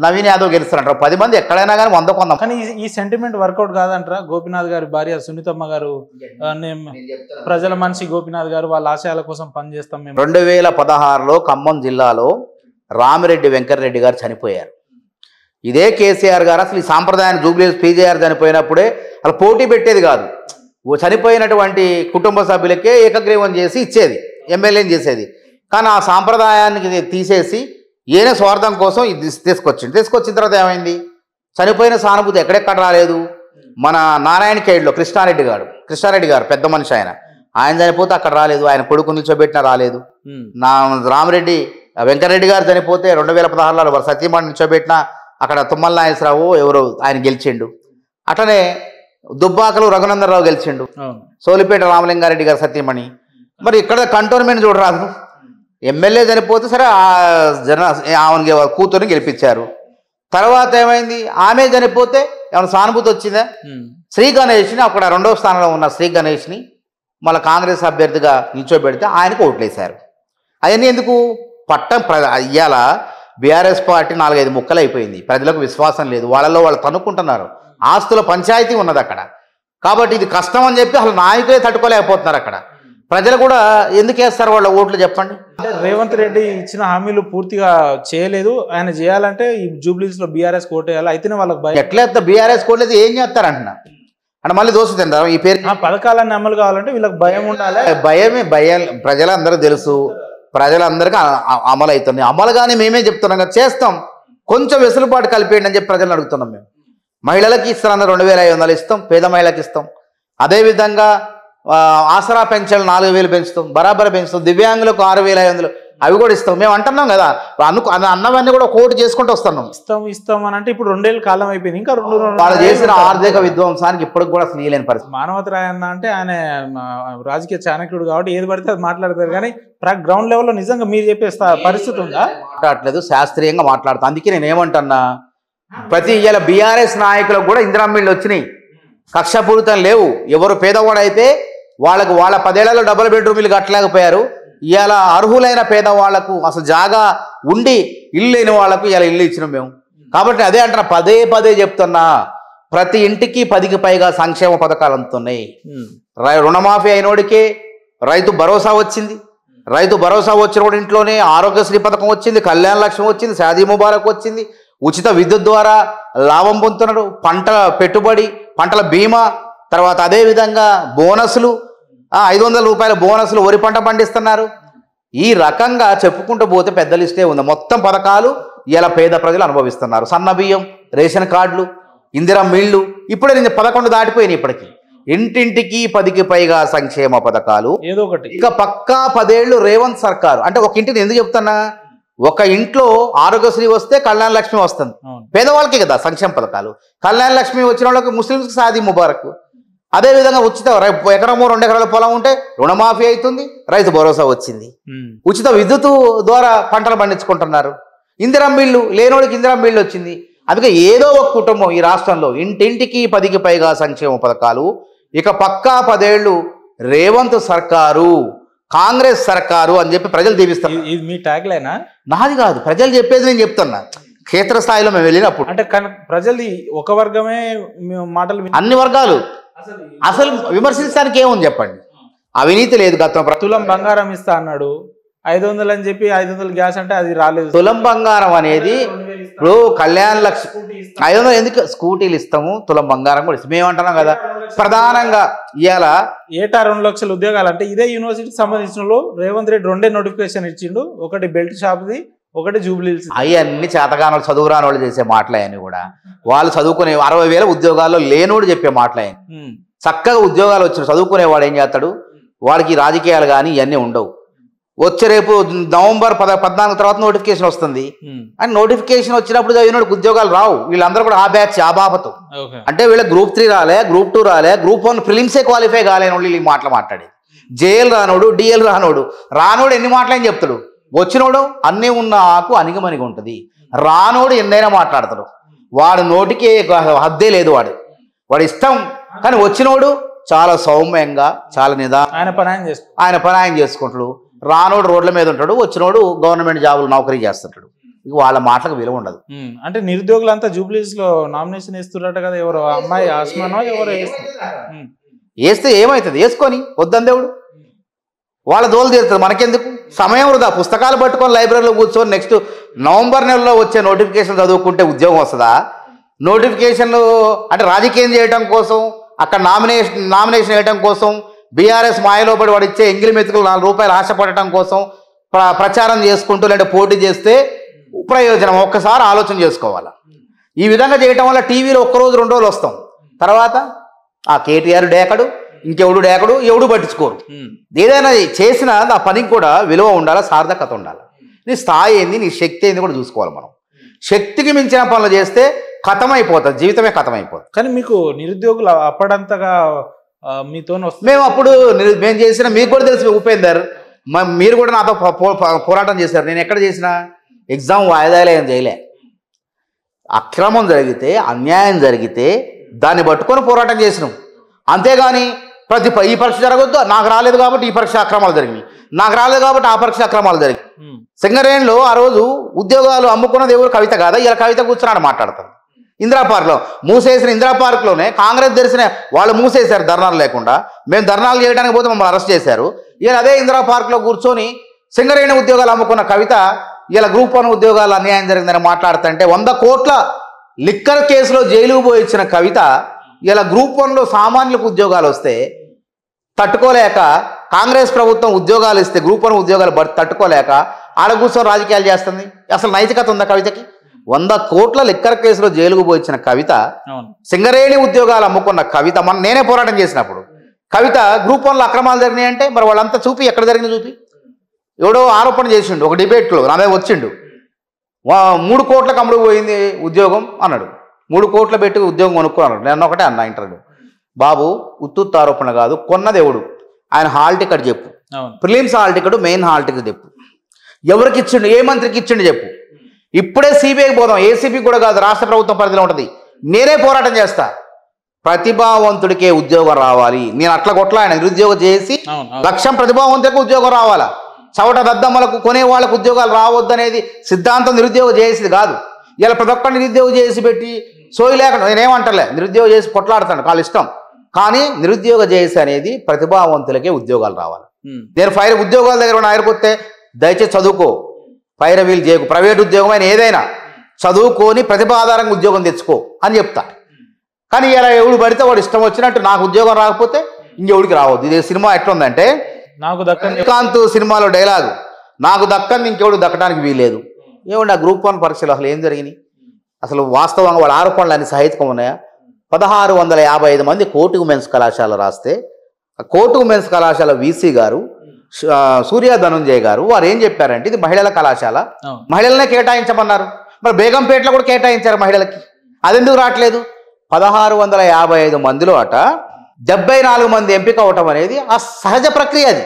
నవీన్ యాదవ్ గెలుస్తారంటారు. 10 మంది ఎక్కడైనా కానీ 100. కానీ ఈ సెంటిమెంట్ వర్కౌట్ కాదంటారా? గోపీనాథ్ గారి భార్య సునీతమ్మ గారు, ప్రజల మనిషి గోపీనాథ్ గారు, వాళ్ళ ఆశయాల కోసం పనిచేస్తాం మేము. 2016లో ఖమ్మం జిల్లాలో రామిరెడ్డి వెంకటరెడ్డి గారు చనిపోయారు. ఇదే కేసీఆర్ గారు అసలు ఈ సాంప్రదాయాన్ని జూబ్లీ పీజేఆర్ చనిపోయినప్పుడే అలా పోటీ పెట్టేది కాదు. చనిపోయినటువంటి కుటుంబ సభ్యులకే ఏకగ్రీవం చేసి ఇచ్చేది, ఎమ్మెల్యేని చేసేది. కానీ ఆ సాంప్రదాయానికి తీసేసి ఈయన స్వార్థం కోసం ఇది తీసుకొచ్చిన తర్వాత ఏమైంది? చనిపోయిన సానుభూతి ఎక్కడెక్కడ రాలేదు. మన నారాయణ ఖేడ్లో కృష్ణారెడ్డి గారు పెద్ద మనిషి, ఆయన చనిపోతే అక్కడ రాలేదు. ఆయన కొడుకు నిల్చోబెట్టినా రాలేదు. రామిరెడ్డి వెంకటరెడ్డి గారు చనిపోతే 2016లో సత్యమణి నిల్చోబెట్టినా అక్కడ తుమ్మల నాగేశ్వరరావు ఎవరో ఆయన గెలిచిండు. అట్లనే దుబ్బాకలు రఘునందనరావు గెలిచిండు, సోలిపేట రామలింగారెడ్డి గారు సత్యమణి. మరి ఇక్కడ కంటోన్మెంట్ చూడరాదు. ఎమ్మెల్యే చనిపోతే సరే ఆమెకి కూతురుని గెలిపించారు. తర్వాత ఏమైంది? ఆమె చనిపోతే ఏమైనా సానుభూతి వచ్చిందా? శ్రీ గణేష్ని అక్కడ 2వ స్థానంలో ఉన్న శ్రీ గణేష్ని మళ్ళీ కాంగ్రెస్ అభ్యర్థిగా నిల్చోబెడితే ఆయనకు ఓట్లేశారు. అవన్నీ ఎందుకు? ఇవాళ బీఆర్ఎస్ పార్టీ 4-5 ముక్కలు అయిపోయింది. ప్రజలకు విశ్వాసం లేదు, వాళ్ళలో వాళ్ళు తనుక్కుంటున్నారు. ఆస్తుల పంచాయతీ ఉన్నది అక్కడ. కాబట్టి ఇది కష్టం అని చెప్పి అసలు నాయకులే తట్టుకోలేకపోతున్నారు అక్కడ. ప్రజలు కూడా ఎందుకు వేస్తారు వాళ్ళ ఓట్లు చెప్పండి? అంటే రేవంత్ రెడ్డి ఇచ్చిన హామీలు పూర్తిగా చేయలేదు. ఆయన చేయాలంటే ఈ జూబ్లీస్ లో బీఆర్ఎస్ కోట్ వేయాలి. అయితేనే వాళ్ళకి భయం. ఎట్లా బీఆర్ఎస్ కోట్ లేదు, ఏం చేస్తారంటున్నా అంటే మళ్ళీ దోశ తింటారు. ఈ పేరు పథకాలన్నీ అమలు కావాలంటే వీళ్ళకి భయం ఉండాలి. భయం ప్రజలందరూ తెలుసు, ప్రజలందరికీ అమలు అవుతుంది. అమలుగానే మేమే చెప్తున్నాం కదా, చేస్తాం. కొంచెం వెసులుబాటు కలిపేయండి అని చెప్పి ప్రజలను అడుగుతున్నాం. మేము మహిళలకి ఇస్తారన్న 2500 ఇస్తాం, పేద మహిళలకు ఇస్తాం. అదేవిధంగా ఆసరా పెన్షన్ 4000 పెంచుతాం, బరాబర్ పెంచుతాం. దివ్యాంగులకు 6500. అవి కూడా ఇస్తాం. మేము అంటున్నాం కదా, అన్నవన్నీ కూడా కోర్టు చేసుకుంటూ వస్తున్నాం. ఇస్తాం అని అంటే ఇప్పుడు 2 ఏళ్ళ కాలం అయిపోయింది, ఇంకా వాళ్ళు చేసిన ఆర్థిక విధ్వంసానికి ఇప్పటికి కూడా అసలు లేని పరిస్థితి. మానవతరాయ్ అన్న అంటే ఆయన రాజకీయ చాణక్యుడు కాబట్టి ఏది పడితే అది మాట్లాడతారు, కానీ గ్రౌండ్ లెవెల్లో నిజంగా మీరు చెప్పే పరిస్థితి ఉందా? మాట్లాడలేదు, శాస్త్రీయంగా మాట్లాడతాను. అందుకే నేను ఏమంటున్నా, ప్రతి ఇవాళ బీఆర్ఎస్ నాయకులకు కూడా ఇందిరా మిల్లు వచ్చినాయి, కక్షపూరితం లేవు. ఎవరు పేదవాడైతే వాళ్ళకు వాళ్ళ 10 ఏళ్లలో డబుల్ బెడ్రూమ్ ఇల్లు కట్టలేకపోయారు. ఇవాళ అర్హులైన పేదవాళ్లకు అసలు జాగా ఉండి ఇల్లు లేని వాళ్ళకు ఇలా ఇల్లు ఇచ్చినాం మేము. కాబట్టి అదే అంటున్నా, పదే చెప్తున్నా, ప్రతి ఇంటికి 10కి పైగా సంక్షేమ పథకాలు అందుతున్నాయి. రుణమాఫీ అయినోడికే రైతు భరోసా వచ్చింది. రైతు భరోసా వచ్చిన ఇంట్లోనే ఆరోగ్యశ్రీ పథకం వచ్చింది, కళ్యాణ లక్ష్మి వచ్చింది, షాదీ ముబారక్ వచ్చింది, ఉచిత విద్యుత్ ద్వారా లాభం పొందుతున్నాడు, పంట పెట్టుబడి, పంటల బీమా, తర్వాత అదేవిధంగా బోనస్లు, 500 రూపాయల బోనస్లు, వరి పంట పండిస్తున్నారు. ఈ రకంగా చెప్పుకుంటూ పోతే పెద్ద లిస్టే ఉంది. మొత్తం పథకాలు ఇలా పేద ప్రజలు అనుభవిస్తున్నారు. సన్న బియ్యం, రేషన్ కార్డులు, ఇందిరా మిల్లు, ఇప్పుడే నేను 11 దాటిపోయినాయి. ఇప్పటికి ఇంటింటికి 10కి పైగా సంక్షేమ పథకాలు ఏదో ఒకటి. ఇక పక్కా 10 ఏళ్ళు రేవంత్ సర్కారు. అంటే ఒక ఇంటిని ఎందుకు చెప్తున్నా, ఒక ఇంట్లో ఆరోగ్యశ్రీ వస్తే కళ్యాణ లక్ష్మి వస్తుంది, పేదవాళ్ళకి కదా సంక్షేమ పథకాలు. కళ్యాణ లక్ష్మి వచ్చిన వాళ్ళకి ముస్లింస్కి షాదీ ముబారక్. అదేవిధంగా ఉచిత ఎకరమో 2 ఎకరాల పొలం ఉంటే రుణమాఫీ అవుతుంది, రైతు భరోసా వచ్చింది, ఉచిత విద్యుత్ ద్వారా పంటలు పండించుకుంటున్నారు, ఇందిరా మిల్లు లేనోడికి ఇందిరా మిల్లు వచ్చింది. అందుకే ఏదో ఒక కుటుంబం ఈ రాష్ట్రంలో ఇంటింటికి 10కి పైగా సంక్షేమ పథకాలు. ఇక పక్కా 10 ఏళ్ళు రేవంత్ సర్కారు, కాంగ్రెస్ సర్కారు అని చెప్పి ప్రజలు దీవిస్తారు. ఇది మీ ట్యాగ్ లైనా? నాది కాదు, ప్రజలు చెప్పేది నేను చెప్తున్నా. క్షేత్రస్థాయిలో మేము వెళ్ళినప్పుడు అంటే ప్రజలు ఒక వర్గమే మాటలు, అన్ని వర్గాలు అసలు విమర్శించడానికి ఏముంది చెప్పండి. అవినీతి లేదు. గతం తులం బంగారం ఇస్తా అన్నాడు, 500 అని చెప్పి 500 గ్యాస్ అంటే అది రాలేదు. తులం బంగారం అనేది ఇప్పుడు కళ్యాణ లక్ష్మి 500 ఎందుకు, స్కూటీలు ఇస్తాము, తులం బంగారం కూడా ఇస్తాం. మేమంటున్నాం కదా, ప్రధానంగా ఇవాళ ఏటా 2 లక్షల ఉద్యోగాలు. అంటే ఇదే యూనివర్సిటీకి సంబంధించిన రేవంత్ రెడ్డి 2 నోటిఫికేషన్ ఇచ్చిండు, ఒకటి బెల్ట్ షాప్ది, ఒకటి జూబ్లీహిల్స్. అవన్నీ చేతగాని వాళ్ళు, చదువురాని వాళ్ళు చేసే మాటలయని కూడా, వాళ్ళు చదువుకునే 60,000 ఉద్యోగాల్లో లేనోడు చెప్పే మాటలయని. చక్కగా ఉద్యోగాలు వచ్చిన చదువుకునేవాడు ఏం చేస్తాడు, వాడికి రాజకీయాలు కానీ ఇవన్నీ ఉండవు. వచ్చే రేపు నవంబర్ 14 తర్వాత నోటిఫికేషన్ వస్తుంది, అండ్ నోటిఫికేషన్ వచ్చినప్పుడు చదివినోడికి ఉద్యోగాలు రావు. వీళ్ళందరూ కూడా ఆ బ్యాచ్, ఆ బాపతు. అంటే వీళ్ళ గ్రూప్ 3 రాలే, గ్రూప్ 2 రాలే, గ్రూప్ 1 ప్రిలిమ్సే క్వాలిఫై కాలేని వాళ్ళు ఈ మాటలు మాట్లాడేది. జేఎల్ రానోడు, డిఎల్ రానోడు ఎన్ని మాటలని చెప్తాడు. వచ్చినోడు అన్నీ ఉన్న ఆకు అనిగమనిగి ఉంటుంది, రానోడు ఎన్నైనా మాట్లాడతాడు. వాడు నోటికి హద్దే లేదు, వాడు ఇష్టం. కానీ వచ్చినోడు చాలా సౌమ్యంగా, చాలా ఆయన పని ఆయన చేసుకుంటాడు. రానోడు రోడ్ల మీద ఉంటాడు, వచ్చినోడు గవర్నమెంట్ జాబులు నౌకరీ చేస్తుంటాడు. ఇక వాళ్ళ మాటలకు విలువ ఉండదు. అంటే నిరుద్యోగులంతా జూబ్లీస్ లో నామినేషన్ వేస్తున్నట్టు కదా, ఎవరు అమ్మాయి ఆస్మానో ఎవరు వేస్తే ఏమవుతుంది, వేసుకొని వద్దని దేవుడు వాళ్ళ దోలు తీరుతుంది. మనకెందుకు సమయం వృధా. పుస్తకాలు పట్టుకొని లైబ్రరీలో కూర్చొని నెక్స్ట్ నవంబర్ నెలలో వచ్చే నోటిఫికేషన్ చదువుకుంటే ఉద్యోగం వస్తుందా? నోటిఫికేషన్లు అంటే రాజకీయం చేయడం కోసం, అక్కడ నామినేషన్ వేయడం కోసం, బీఆర్ఎస్ మాయలోపడి వాడు ఇచ్చే ఎంగిలి మెతుకులు 4 రూపాయలు ఆశపడటం కోసం ప్రచారం చేసుకుంటూ లేదంటే పోటీ చేస్తే ప్రయోజనం ఒక్కసారి ఆలోచన చేసుకోవాలి. ఈ విధంగా చేయటం వల్ల టీవీలో 1 రోజు 2 రోజులు వస్తాం, తర్వాత ఆ కేటీఆర్ డేకడు, ఇంకెవడు డేకడు, ఎవడు పట్టించుకోరు. ఏదైనా చేసిన ఆ పనికి కూడా విలువ ఉండాలి, సార్థకత ఉండాలి. నీ స్థాయి ఏంది, నీ శక్తి ఏంది కూడా చూసుకోవాలి. మనం శక్తికి మించిన పనులు చేస్తే కథమైపోతుంది, జీవితమే కథమైపోతుంది. కానీ మీకు నిరుద్యోగులు అప్పడంతగా మీతో మేము అప్పుడు మేము చేసిన మీకు కూడా తెలిసి ఉపేందర్, మీరు కూడా నాతో పోరాటం చేశారు. నేను ఎక్కడ చేసిన ఎగ్జామ్ వాయిదాలు ఏం చేయలే. అక్రమం జరిగితే, అన్యాయం జరిగితే దాన్ని పట్టుకొని పోరాటం చేసినాం. అంతేగాని ఈ పరీక్ష జరగొద్దు, నాకు రాలేదు కాబట్టి ఈ పరీక్ష అక్రమాలు జరిగినాయి, నాకు రాలేదు కాబట్టి ఆ పరీక్ష అక్రమాలు జరిగాయి. సింగరేణిలో ఆ రోజు ఉద్యోగాలు అమ్ముకున్నది ఎవరు, కవిత కాదా? ఇలా కవిత కూర్చున్నాడు మాట్లాడతారు. ఇందిరా పార్క్లో మూసేసిన ఇందిరా పార్క్లోనే కాంగ్రెస్ తెలిసిన వాళ్ళు మూసేశారు ధర్నాలు లేకుండా. మేము ధర్నాలు చేయడానికి పోతే మమ్మల్ని అరెస్ట్ చేశారు. ఇలా అదే ఇందిరా పార్క్లో కూర్చొని సింగరేణి ఉద్యోగాలు అమ్ముకున్న కవిత ఇలా గ్రూప్ 1 ఉద్యోగాలు అన్యాయం జరిగిందని మాట్లాడుతుంటే 100 కోట్ల లిక్కర్ కేసులో జైలుకు పోయి ఇచ్చిన కవిత ఇలా గ్రూప్ 1లో సామాన్యులకు ఉద్యోగాలు వస్తే తట్టుకోలేక, కాంగ్రెస్ ప్రభుత్వం ఉద్యోగాలు ఇస్తే గ్రూప్ 1 ఉద్యోగాలు తట్టుకోలేక ఆడ కూర్చొని రాజకీయాలు చేస్తుంది. అసలు నైతికత ఉందా కవితకి? 100 కోట్ల లిక్కర్ కేసులో జైలుకు పోయి ఇచ్చిన కవిత, సింగరేణి ఉద్యోగాలు అమ్ముకున్న కవిత, నేనే పోరాటం చేసినప్పుడు కవిత గ్రూప్ 1లో అక్రమాలు జరిగినాయి అంటే మరి వాళ్ళంతా చూపి, ఎక్కడ జరిగింది చూపి. ఎవడో ఆరోపణ చేసిండు ఒక డిబేట్లో, నా దగ్గర వచ్చిండు. 3 కోట్లకు అమ్ముడు పోయింది ఉద్యోగం అన్నాడు. 3 కోట్ల పెట్టి ఉద్యోగం కొనుక్కున్నాడు. నేను ఒకటే అన్నా ఇంటర్వ్యూ, బాబు ఉత్తుత్త ఆరోపణ కాదు, కొన్నది ఎవడు, ఆయన హాల్ టికెట్ చెప్పు, prelims hall ticket, main hall ticket చెప్పు, ఎవరికి ఇచ్చిండు, ఏ మంత్రికి ఇచ్చిండు చెప్పు. ఇప్పుడే సిబిఐకి పోదాం, ఏసీబీ కూడా కాదు, రాష్ట్ర ప్రభుత్వం పరిధిలో ఉంటుంది. నేనే పోరాటం చేస్తా, ప్రతిభావంతుడికే ఉద్యోగం రావాలి. నేను అట్లా కొట్లా, ఆయన నిరుద్యోగం చేసి లక్ష్యం ప్రతిభావంతుడికి ఉద్యోగం రావాలా. చవట దద్దమ్మలకు కొనే వాళ్ళకు ఉద్యోగాలు రావద్దనేది సిద్ధాంతం నిరుద్యోగం చేసేది కాదు. ఇలా ప్రతి ఒక్కరిని నిరుద్యోగం చేసి పెట్టి సోయి లేకుండా నేనేమంటలే, నిరుద్యోగం చేసి పొట్లాడుతాను వాళ్ళ ఇష్టం. కానీ నిరుద్యోగ చేసి అనేది ప్రతిభావంతులకే ఉద్యోగాలు రావాలి. నేను ఫైర్ ఉద్యోగాల దగ్గర ఆగిపోతే దయచేసి చదువుకో, ఫైర్ వీలు చేయకు, ప్రైవేట్ ఉద్యోగం అయినా ఏదైనా చదువుకొని ప్రతిభ ఆధారంగా ఉద్యోగం తెచ్చుకో అని చెప్తా. కానీ ఇలా ఎవడు పడితే వాడు ఇష్టం వచ్చినట్టు నాకు ఉద్యోగం రాకపోతే ఇంకెవడికి రావద్దు. ఇది సినిమా ఎట్లుందంటే, నాకు దక్కని శ్రీకాంత్ సినిమాలో డైలాగు, నాకు దక్కని ఇంకెవడు దక్కడానికి వీలేదు. ఏమండి ఆ గ్రూప్ 1 పరీక్షలు అసలు ఏం జరిగినాయి, అసలు వాస్తవంగా వాళ్ళ ఆరోపణలు అన్ని సహితం ఉన్నాయా? 1655 మంది కోర్టు ఉమెన్స్ కళాశాల రాస్తే, కోర్టు ఉమెన్స్ కళాశాల వీసీ గారు సూర్య ధనుంజయ్ గారు వారు ఏం చెప్పారంటే, ఇది మహిళల కళాశాల, మహిళలనే కేటాయించమన్నారు. మరి బేగంపేటలో కూడా కేటాయించారు మహిళలకి, అదెందుకు రావట్లేదు? 1655 మందిలో అట 74 మంది ఎంపిక అవటం అనేది ఆ సహజ ప్రక్రియ. అది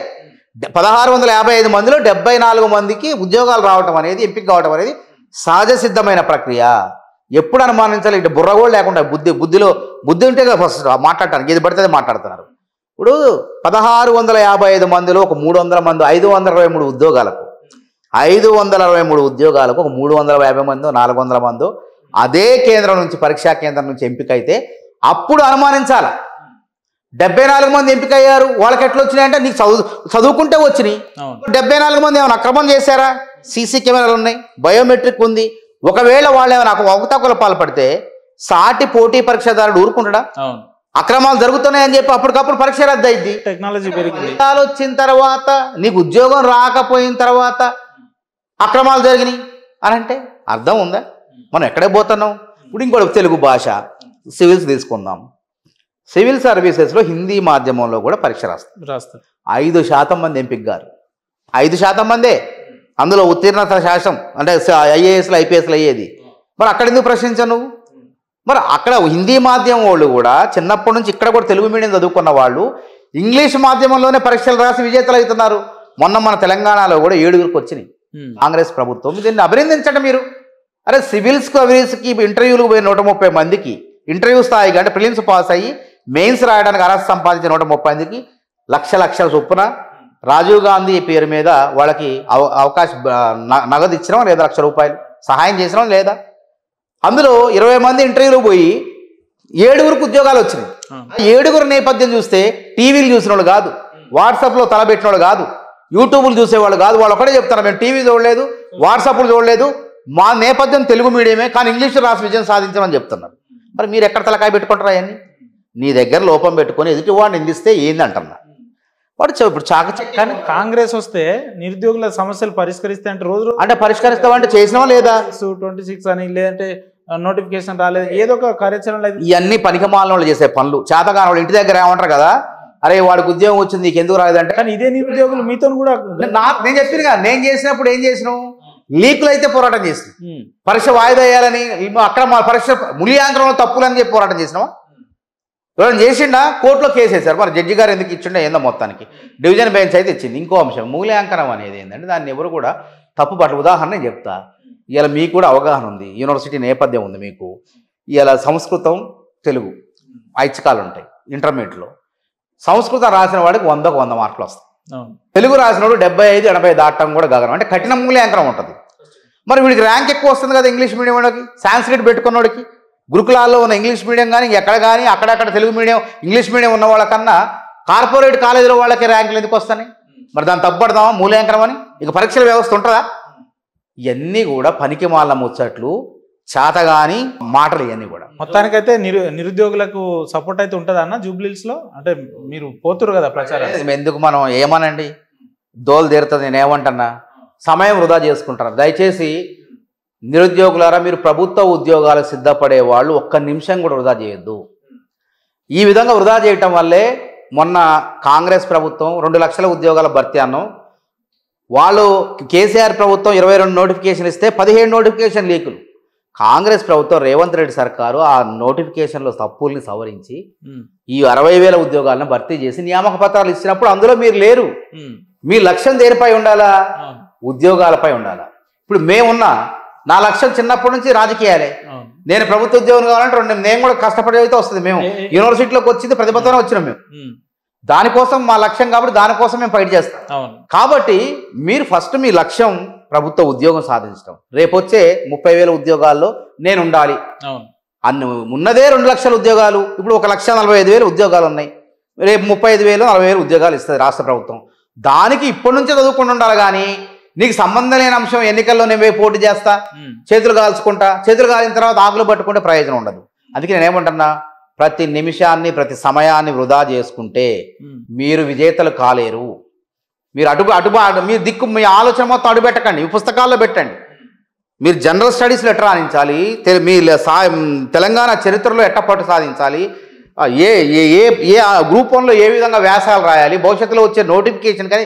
1655 మందిలో 74 మందికి ఉద్యోగాలు రావటం అనేది, ఎంపిక కావటం అనేది సహజ సిద్ధమైన ప్రక్రియ. ఎప్పుడు అనుమానించాలి? ఇటు బుర్ర కూడా లేకుండా బుద్ధి ఉంటే ఫస్ట్ మాట్లాడటానికి ఏది పడితే మాట్లాడుతున్నారు. ఇప్పుడు 1655 మందిలో ఒక 300 మంది, 523 ఉద్యోగాలకు, 523 ఉద్యోగాలకు ఒక 350 మందో 400 మందో అదే కేంద్రం నుంచి, పరీక్షా కేంద్రం నుంచి ఎంపిక అయితే అప్పుడు అనుమానించాల. 74 మంది ఎంపిక అయ్యారు, వాళ్ళకి ఎట్లా వచ్చినాయంటే నీకు చదువుకుంటే వచ్చినాయి. 74 మంది ఏమైనా అక్రమం చేశారా? సీసీ కెమెరాలు ఉన్నాయి, బయోమెట్రిక్ ఉంది. ఒకవేళ వాళ్ళు ఏమైనా అవకతవకలు పాల్పడితే సాటి పోటీ పరీక్షదారుడు ఊరుకుంటాడా? అక్రమాలు జరుగుతున్నాయని చెప్పి అప్పటికప్పుడు పరీక్ష రద్దు అయింది. టెక్నాలజీ పెరిగింది. వచ్చిన తర్వాత నీకు ఉద్యోగం రాకపోయిన తర్వాత అక్రమాలు జరిగినాయి అని అంటే అర్థం ఉందా? మనం ఎక్కడే పోతున్నాం? ఇప్పుడు ఇంకోటి తెలుగు భాష సివిల్స్ తీసుకుందాం. సివిల్ సర్వీసెస్లో హిందీ మాధ్యమంలో కూడా పరీక్ష రాస్తారు. 5% మంది ఎంపిక గారు, 5% మందే అందులో ఉత్తీర్ణత శాతం, అంటే ఐఏఎస్లు ఐపీఎస్లు అయ్యేది. మరి అక్కడ ఎందుకు ప్రశ్నించావు నువ్వు? మరి అక్కడ హిందీ మాధ్యమం వాళ్ళు కూడా చిన్నప్పటి నుంచి ఇక్కడ కూడా తెలుగు మీడియం చదువుకున్న వాళ్ళు ఇంగ్లీష్ మాధ్యమంలోనే పరీక్షలు రాసి విజేతలు అవుతున్నారు. మన తెలంగాణలో కూడా 7గురికి వచ్చినాయి. కాంగ్రెస్ ప్రభుత్వం దీన్ని అభినందించండి మీరు. అరే సివిల్స్కి అవిల్స్కి ఇంటర్వ్యూలకు పోయిన 130 మందికి ఇంటర్వ్యూ స్థాయికి, అంటే ప్రిలిమ్స్ పాస్ అయ్యి మెయిన్స్ రాయడానికి అర్హత సంపాదించిన 130 మందికి లక్షల చొప్పున రాజీవ్ గాంధీ పేరు మీద వాళ్ళకి అవకాశం నగదు ఇచ్చినాం లేదా, ₹1,00,000 సహాయం చేసినాం లేదా. అందులో 20 మంది ఇంటర్వ్యూలో పోయి 7గురికి ఉద్యోగాలు వచ్చినాయి. 7గురు నేపథ్యం చూస్తే టీవీలు చూసిన వాళ్ళు కాదు, వాట్సాప్లో తలబెట్టిన వాళ్ళు కాదు, యూట్యూబ్లు చూసేవాళ్ళు కాదు. వాళ్ళు ఒకటే చెప్తారు, మేము టీవీ చూడలేదు, వాట్సాప్లు చూడలేదు, మా నేపథ్యం తెలుగు మీడియమే, కానీ ఇంగ్లీష్లో రాసి విజయం సాధించమని చెప్తున్నారు. మరి మీరు ఎక్కడ తలకాయ పెట్టుకుంటారా? అవన్నీ నీ దగ్గర లోపం పెట్టుకొని ఎదుటి వాడిని నిందిస్తే ఏంది అంటున్నా వాడు. ఇప్పుడు కానీ కాంగ్రెస్ వస్తే నిరుద్యోగుల సమస్యలు పరిష్కరిస్తే అంటే రోజు అంటే పరిష్కరిస్తామంటే చేసినావా లేదా? 26 అని, లేదంటే నోటిఫికేషన్ రాలేదు, ఏదో ఒక కార్యాచరణ లేదు. ఇవన్నీ పనికిమాలిన వాళ్ళు చేసే పనులు. చేతగాని వాళ్ళు ఇంటి దగ్గర ఏమంటారు కదా, అరే వాడికి ఉద్యోగం వచ్చింది నీకు ఎందుకు రాలేదంటే. కానీ ఇదే నిరుద్యోగులు మీతో కూడా నేను చెప్పిన కదా, నేను చేసినప్పుడు ఏం చేసినావు? లీకులు అయితే పోరాటం చేసినాం, పరీక్ష వాయిదా వేయాలని, అక్కడ మా పరీక్ష మూల్యాంకనంలో తప్పులని చెప్పి పోరాటం చేసినావా? ఎవరైనా చేసిండా? కోర్టులో కేసు వేశారు. మరి జడ్జి గారు ఎందుకు ఇచ్చిండే ఏందో, మొత్తానికి డివిజన్ బెంచ్ అయితే ఇచ్చింది. ఇంకో అంశం మూల్యాంకనం అనేది ఏంటంటే దాన్ని ఎవరు కూడా తప్పు పట్ల. ఉదాహరణ నేను చెప్తా, ఇలా మీకు కూడా అవగాహన ఉంది, యూనివర్సిటీ నేపథ్యం ఉంది మీకు. ఇలా సంస్కృతం తెలుగు ఐచ్ఛికాలు ఉంటాయి ఇంటర్మీడియట్లో. సంస్కృతం రాసిన వాడికి 100కు 100 మార్కులు వస్తాయి. తెలుగు రాసిన వాడు 75-80 దాటం కూడా గగనం, అంటే కఠిన మూల్యాంకనం ఉంటుంది. మరి వీడికి ర్యాంక్ ఎక్కువ వస్తుంది కదా ఇంగ్లీష్ మీడియం వాడికి, సాంస్క్రిట్ పెట్టుకున్నవాడికి. గురుకులాల్లో ఉన్న ఇంగ్లీష్ మీడియం కానీ ఎక్కడ కానీ అక్కడక్కడ తెలుగు మీడియం ఇంగ్లీష్ మీడియం ఉన్న వాళ్ళకన్నా కార్పొరేట్ కాలేజీలో వాళ్ళకి ర్యాంకులు ఎందుకు వస్తాయి? మరి దాన్ని తప్పడదామా మూల్యాంకనం అని? ఇక పరీక్షల వ్యవస్థ ఉంటుందా? ఇవన్నీ కూడా పనికి మాల ముచ్చట్లు, చేతగాని మాటలు. ఇవన్నీ కూడా మొత్తానికైతే నిరుద్యోగులకు సపోర్ట్ అయితే ఉంటుంది అన్న జూబ్లీహిల్స్లో. అంటే మీరు పోతురు కదా ప్రచారం, ఎందుకు మనం ఏమనండి దోలు తీరుతుంది. నేను ఏమంటున్నా, సమయం వృధా చేసుకుంటారు. దయచేసి నిరుద్యోగులారా, మీరు ప్రభుత్వ ఉద్యోగాలకు సిద్ధపడే వాళ్ళు 1 నిమిషం కూడా వృధా చేయొద్దు. ఈ విధంగా వృధా చేయటం వల్లే మొన్న కాంగ్రెస్ ప్రభుత్వం 2 లక్షల ఉద్యోగాల భర్తీ అన్నం వాళ్ళు కేసీఆర్ ప్రభుత్వం 22 నోటిఫికేషన్ ఇస్తే 17 నోటిఫికేషన్ లీకులు. కాంగ్రెస్ ప్రభుత్వం రేవంత్ రెడ్డి సర్కారు ఆ నోటిఫికేషన్లో తప్పుల్ని సవరించి ఈ 60,000 ఉద్యోగాలను భర్తీ చేసి నియామక పత్రాలు ఇచ్చినప్పుడు అందులో మీరు లేరు. మీ లక్ష్యం దేనిపై ఉండాలా? ఉద్యోగాలపై ఉండాలా. ఇప్పుడు మేమున్నా నా లక్ష్యం చిన్నప్పటి నుంచి రాజకీయాలే. నేను ప్రభుత్వ ఉద్యోగం కావాలంటే నేను కూడా కష్టపడి అయితే వస్తుంది. మేము యూనివర్సిటీలోకి వచ్చింది ప్రతిభతోనే వచ్చినాం. మేము దానికోసం మా లక్ష్యం కాబట్టి దానికోసం మేము ఫైట్ చేస్తాం. కాబట్టి మీరు ఫస్ట్ మీ లక్ష్యం ప్రభుత్వ ఉద్యోగం సాధించడం. రేపు వచ్చే 30,000 ఉద్యోగాల్లో నేను ఉండాలి. ఉన్నదే 2 లక్షల ఉద్యోగాలు, ఇప్పుడు 1,45,000 ఉద్యోగాలు ఉన్నాయి. రేపు 35,000 40,000 ఉద్యోగాలు ఇస్తుంది రాష్ట్ర ప్రభుత్వం. దానికి ఇప్పటి నుంచే చదువుకుంటూ ఉండాలి. కానీ నీకు సంబంధం లేని అంశం ఎన్నికల్లో నేను పోయి పోటీ చేస్తా, చేతులు కాల్చుకుంటా, చేతులు కాలిన తర్వాత ఆకులు పట్టుకుంటే ప్రయోజనం ఉండదు. అందుకే నేనేమంటున్నా, ప్రతి నిమిషాన్ని ప్రతి సమయాన్ని వృధా చేసుకుంటే మీరు విజేతలు కాలేరు. మీరు మీరు దిక్కు మీ ఆలోచన మొత్తం అడుగుపెట్టకండి, ఈ పుస్తకాల్లో పెట్టండి. మీరు జనరల్ స్టడీస్లో ఎట్లా రాణించాలి, మీ తెలంగాణ చరిత్రలో ఎట్ట పట్టు సాధించాలి, ఏ ఏ ఏ గ్రూప్ 1లో ఏ విధంగా వ్యాసాలు రాయాలి, భవిష్యత్తులో వచ్చే నోటిఫికేషన్ కానీ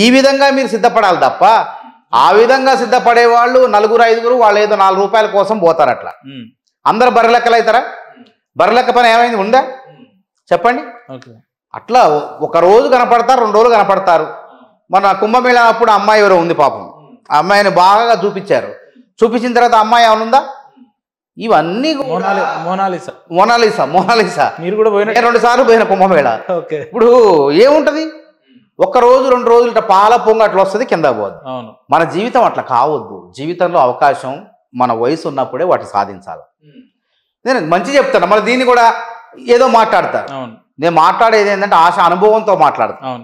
ఈ విధంగా మీరు సిద్ధపడాలి తప్ప ఆ విధంగా సిద్ధపడే వాళ్ళు 4-5 వాళ్ళు ఏదో 4 రూపాయల కోసం పోతారు. అట్లా అందరు బర్రెలెక్కలు అవుతారా? బర్రెలెక్క పని ఏమైంది ఉందా చెప్పండి? అట్లా ఒక రోజు కనపడతారు, 2 రోజులు కనపడతారు. మన కుంభమేళ అప్పుడు అమ్మాయి ఎవరో ఉంది పాపం, ఆ అమ్మాయిని బాగా చూపించారు. చూపించిన తర్వాత అమ్మాయి ఏమనుందా? ఇవన్నీ మోనాలిసా మీరు కూడా పోయిన 2 సార్లు పోయిన కుంభమేళ. ఇప్పుడు ఏముంటది, 1 రోజు 2 రోజులు ఇట్లా పాల పొంగ అట్లా వస్తుంది, కింద పోదు. మన జీవితం అట్లా కావద్దు. జీవితంలో అవకాశం మన వయసు ఉన్నప్పుడే వాటి సాధించాలి. నేను మంచి చెప్తాను, మరి దీన్ని కూడా ఏదో మాట్లాడతారు. నేను మాట్లాడేది ఏంటంటే ఆశ అనుభవంతో మాట్లాడతాను.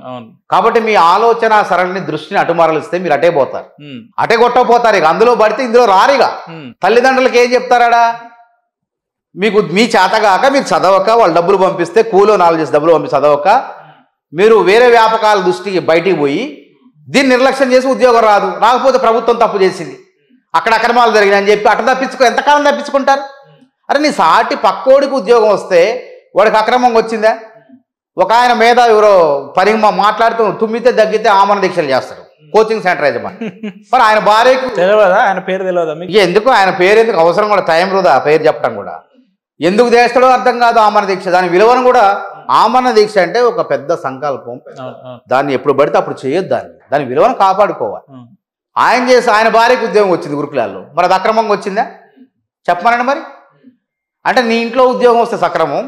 కాబట్టి మీ ఆలోచన సరళిని దృష్టిని అటు మరలిస్తే మీరు అటే పోతారు, అటే కొట్టపోతారు. ఇక అందులో పడితే ఇందులో రారిగా. తల్లిదండ్రులకి ఏం చెప్తారా? మీకు మీ చేతగాక మీరు చదవక వాళ్ళు డబ్బులు పంపిస్తే కూలో 4 డబ్బులు పంపి చదవక మీరు వేరే వ్యాపకాల దృష్టికి బయటికి పోయి దీన్ని నిర్లక్ష్యం చేసి ఉద్యోగం రాదు. రాకపోతే ప్రభుత్వం తప్పు చేసింది, అక్కడ అక్రమాలు జరిగినాయని చెప్పి అట్ట ఎంతకాలం తప్పించుకుంటారు? అరే నీ సాటి పక్కోడికి ఉద్యోగం వస్తే వాడికి అక్రమంగా వచ్చిందా? ఒక ఆయన మీద ఎవరో మాట్లాడుతూ తుమ్మితే దగ్గితే ఆమరణ దీక్షలు చేస్తారు కోచింగ్ సెంటర్ యజమాని. మరి ఆయన భార్యకు తెలియదా? ఆయన పేరు తెలియదా మీకు? ఎందుకు ఆయన పేరు ఎందుకు అవసరం కూడా? టైం వృధా పేరు చెప్పడం కూడా. ఎందుకు చేస్తాడో అర్థం కాదు ఆమరణ దీక్ష. దాని విలువను కూడా, ఆమరణ దీక్ష అంటే ఒక పెద్ద సంకల్పం, దాన్ని ఎప్పుడు పడితే అప్పుడు చేయొద్దు. దాని విలువను కాపాడుకోవాలి. ఆయన భార్యకు ఉద్యోగం వచ్చింది గురుకులాల్లో, మరి అది అక్రమంగా వచ్చిందా చెప్పమనండి. మరి అంటే నీ ఇంట్లో ఉద్యోగం వస్తే సక్రమం,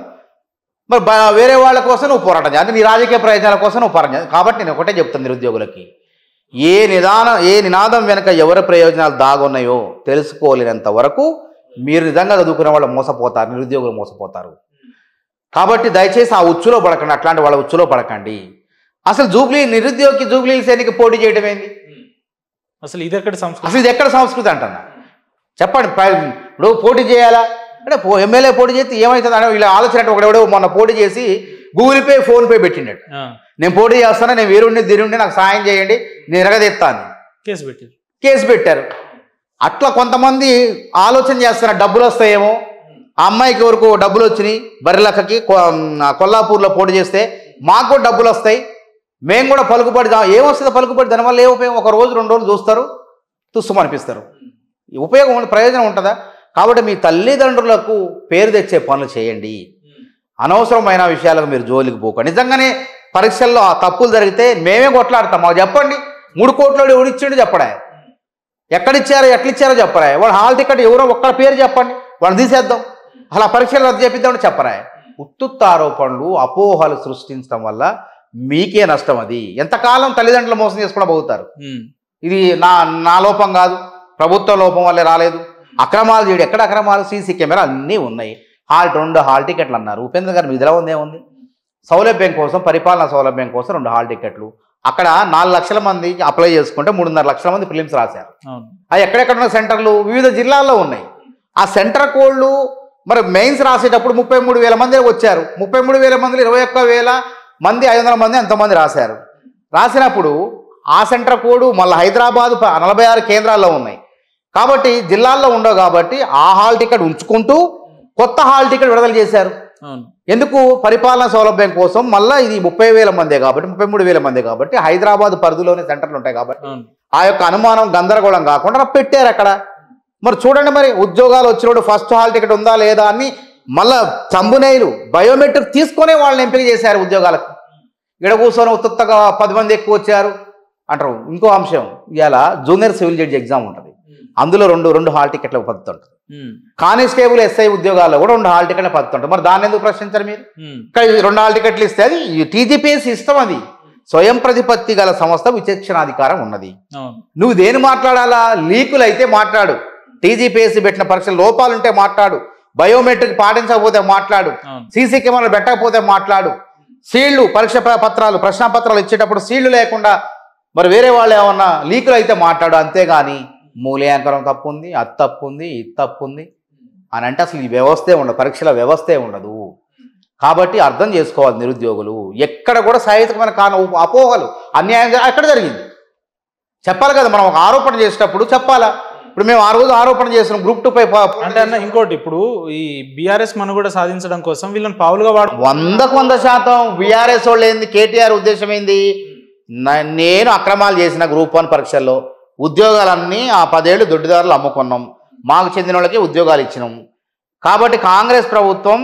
మరి వేరే వాళ్ళ కోసం నువ్వు పోరాటం చేయాలి, అంటే నీ రాజకీయ ప్రయోజనాల కోసం నువ్వు పోరాటం చేయాలి. కాబట్టి నేను ఒకటే చెప్తాను నిరుద్యోగులకి, ఏ నినాదం వెనక ఎవరి ప్రయోజనాలు దాగున్నాయో తెలుసుకోలేనంత వరకు మీరు నిజంగా చదువుకునే వాళ్ళు మోసపోతారు, నిరుద్యోగులు మోసపోతారు. కాబట్టి దయచేసి ఆ ఉచ్చులో పడకండి, అట్లాంటి వాళ్ళ ఉచ్చులో పడకండి. అసలు జూబ్లీ హిల్స్ పోటీ చేయడం ఏంది? అసలు ఇది ఎక్కడ సంస్కృతి అంటున్నా చెప్పండి. ఇప్పుడు పోటీ చేయాలా అంటే ఎమ్మెల్యే పోటీ చేస్తే ఏమవుతుంది అంటే వీళ్ళ ఆలోచన. ఒకడెవడో మొన్న పోటీ చేసి గూగుల్ పే ఫోన్ పే పెట్టిండడు, నేను పోటీ చేస్తాను, నేను వీరుండి దిరుండి నాకు సాయం చేయండి, నేను ఎరగదెత్తాను, కేసు పెట్టారు. అట్లా కొంతమంది ఆలోచన చేస్తున్నారు, డబ్బులు వస్తాయేమో. ఆ అమ్మాయికి వరకు డబ్బులు వచ్చినాయి, బర్రెలక్కకి కొల్లాపూర్లో పోటీ చేస్తే మాకు కూడా డబ్బులు వస్తాయి, మేము కూడా పలుకుబడి. ఏమొస్తుంది పలుకుబడి? దానివల్ల ఏ ఉపయోగం? 1 రోజు 2 రోజులు చూస్తారు, తుస్సుమనిపిస్తారు. ఉపయోగం ప్రయోజనం ఉంటుందా? కాబట్టి మీ తల్లిదండ్రులకు పేరు తెచ్చే పనులు చేయండి, అనవసరమైన విషయాలకు మీరు జోలికి పోకండి. నిజంగానే పరీక్షల్లో ఆ తప్పులు జరిగితే మేమే కొట్లాడతాం, మాకు చెప్పండి. 3 కోట్లు ఎవరిచ్చిండు చెప్పడా, ఎక్కడిచ్చారో ఎట్లిచ్చారో చెప్పరా, వాడు హాల్ టికెట్ ఎవరో ఒక్కడ పేరు చెప్పండి, వాళ్ళని తీసేద్దాం, అలా పరీక్షలు రద్దు చేపిద్దామని చెప్పరా. ఉత్తుత్త ఆరోపణలు అపోహలు సృష్టించడం వల్ల మీకే నష్టం. అది ఎంతకాలం తల్లిదండ్రులు మోసం చేసుకుండా పోతారు. ఇది నా లోపం కాదు, ప్రభుత్వ లోపం వల్లే రాలేదు. అక్రమాలు చేయడం, ఎక్కడ అక్రమాలు? సీసీ కెమెరా అన్నీ ఉన్నాయి. హాల్ టికెట్లు అన్నారు. ఉపేంద్ర గారు మీద ఉంది, సౌలభ్యం కోసం, పరిపాలనా సౌలభ్యం కోసం 2 హాల్ టికెట్లు. అక్కడ 4 లక్షల మంది అప్లై చేసుకుంటే 3.5 లక్షల మంది ప్రిలిమ్స్ రాశారు. అవి ఎక్కడెక్కడ ఉన్న సెంటర్లు వివిధ జిల్లాల్లో ఉన్నాయి. ఆ సెంటర్ కోడ్లు మరి మెయిన్స్ రాసేటప్పుడు 33,000 మంది వచ్చారు. 33,000 మందిలో 21,000 మంది 500 మంది ఎంతమంది రాశారు. రాసినప్పుడు ఆ సెంటర్ కోడ్ మళ్ళీ హైదరాబాద్ 46 కేంద్రాల్లో ఉన్నాయి కాబట్టి జిల్లాల్లో ఉండవు. కాబట్టి ఆ హాల్ టికెట్ ఉంచుకుంటూ కొత్త హాల్ టికెట్ విడుదల చేశారు. ఎందుకు? పరిపాలనా సౌలభ్యం కోసం. మళ్ళీ ఇది 30,000 మందే కాబట్టి, 33,000 మందే కాబట్టి, హైదరాబాద్ పరిధిలోనే సెంటర్లు ఉంటాయి కాబట్టి ఆ యొక్క అనుమానం గందరగోళం కాకుండా పెట్టారు అక్కడ. మరి చూడండి, మరి ఉద్యోగాలు వచ్చినప్పుడు ఫస్ట్ హాల్ టికెట్ ఉందా లేదా అని మళ్ళా చంబునేయులు బయోమెట్రిక్ తీసుకునే వాళ్ళని ఎంపిక చేశారు ఉద్యోగాలకు. ఇక్కడ కూర్చొని ఉత్తగా 10 మంది ఎక్కువ వచ్చారు అంటారు. ఇంకో అంశం, ఇవాళ జూనియర్ సివిల్ జడ్జి ఎగ్జామ్ ఉంటుంది, అందులో రెండు హాల్ టికెట్ల పద్ధతి ఉంటుంది. కానిస్టేబుల్ ఎస్ఐ ఉద్యోగాల్లో కూడా 2 హాల్ టికెట్ల పద్ధతి ఉంటుంది. మరి దాన్ని ఎందుకు ప్రశ్నించారు మీరు? ఇక్కడ 2 హాల్ టికెట్లు ఇస్తే అది టీజీపీఎస్ సిస్టమ్, అది స్వయం ప్రతిపత్తి గల సంస్థ, విచక్షణాధికారం ఉన్నది. నువ్వు దేని మాట్లాడాలా? లీకులు అయితే మాట్లాడు, టీజీపీఎస్సీ పెట్టిన పరీక్షలు లోపాలుంటే మాట్లాడు, బయోమెట్రిక్ పాటించకపోతే మాట్లాడు, సీసీ కెమెరాలు పెట్టకపోతే మాట్లాడు, సీళ్లు పరీక్ష పత్రాలు ప్రశ్నాపత్రాలు ఇచ్చేటప్పుడు సీళ్లు లేకుండా మరి వేరే వాళ్ళు ఏమన్నా లీకులు అయితే మాట్లాడు. అంతేగాని మూల్యాంకనం తప్పు ఉంది, అది తప్పు ఉంది, ఇది తప్పు ఉంది అని అంటే అసలు ఈ వ్యవస్థే ఉండదు, పరీక్షల వ్యవస్థే ఉండదు. కాబట్టి అర్థం చేసుకోవాలి నిరుద్యోగులు. ఎక్కడ కూడా సహేతుకమైన అపోహలు, అన్యాయం ఎక్కడ జరిగింది చెప్పాలి కదా. మనం ఒక ఆరోపణ చేసేటప్పుడు చెప్పాలా. ఇప్పుడు మేము ఆ రోజు ఆరోపణ చేస్తున్నాం గ్రూప్ 2 పై అంటే అన్న ఇంకోటి, ఇప్పుడు ఈ బీఆర్ఎస్ మనుగడ సాధించడం కోసం వీళ్ళని పావులుగా వాడు 100% బీఆర్ఎస్ వాళ్ళు ఏంది, కేటీఆర్ ఉద్దేశం ఏంది? నేను అక్రమాలు చేసిన గ్రూప్ 1 పరీక్షల్లో ఉద్యోగాలన్నీ ఆ 10 ఏళ్ళు దొడ్డిదారులు అమ్ముకున్నాం, మాకు చెందిన వాళ్ళకి ఉద్యోగాలు ఇచ్చినాం. కాబట్టి కాంగ్రెస్ ప్రభుత్వం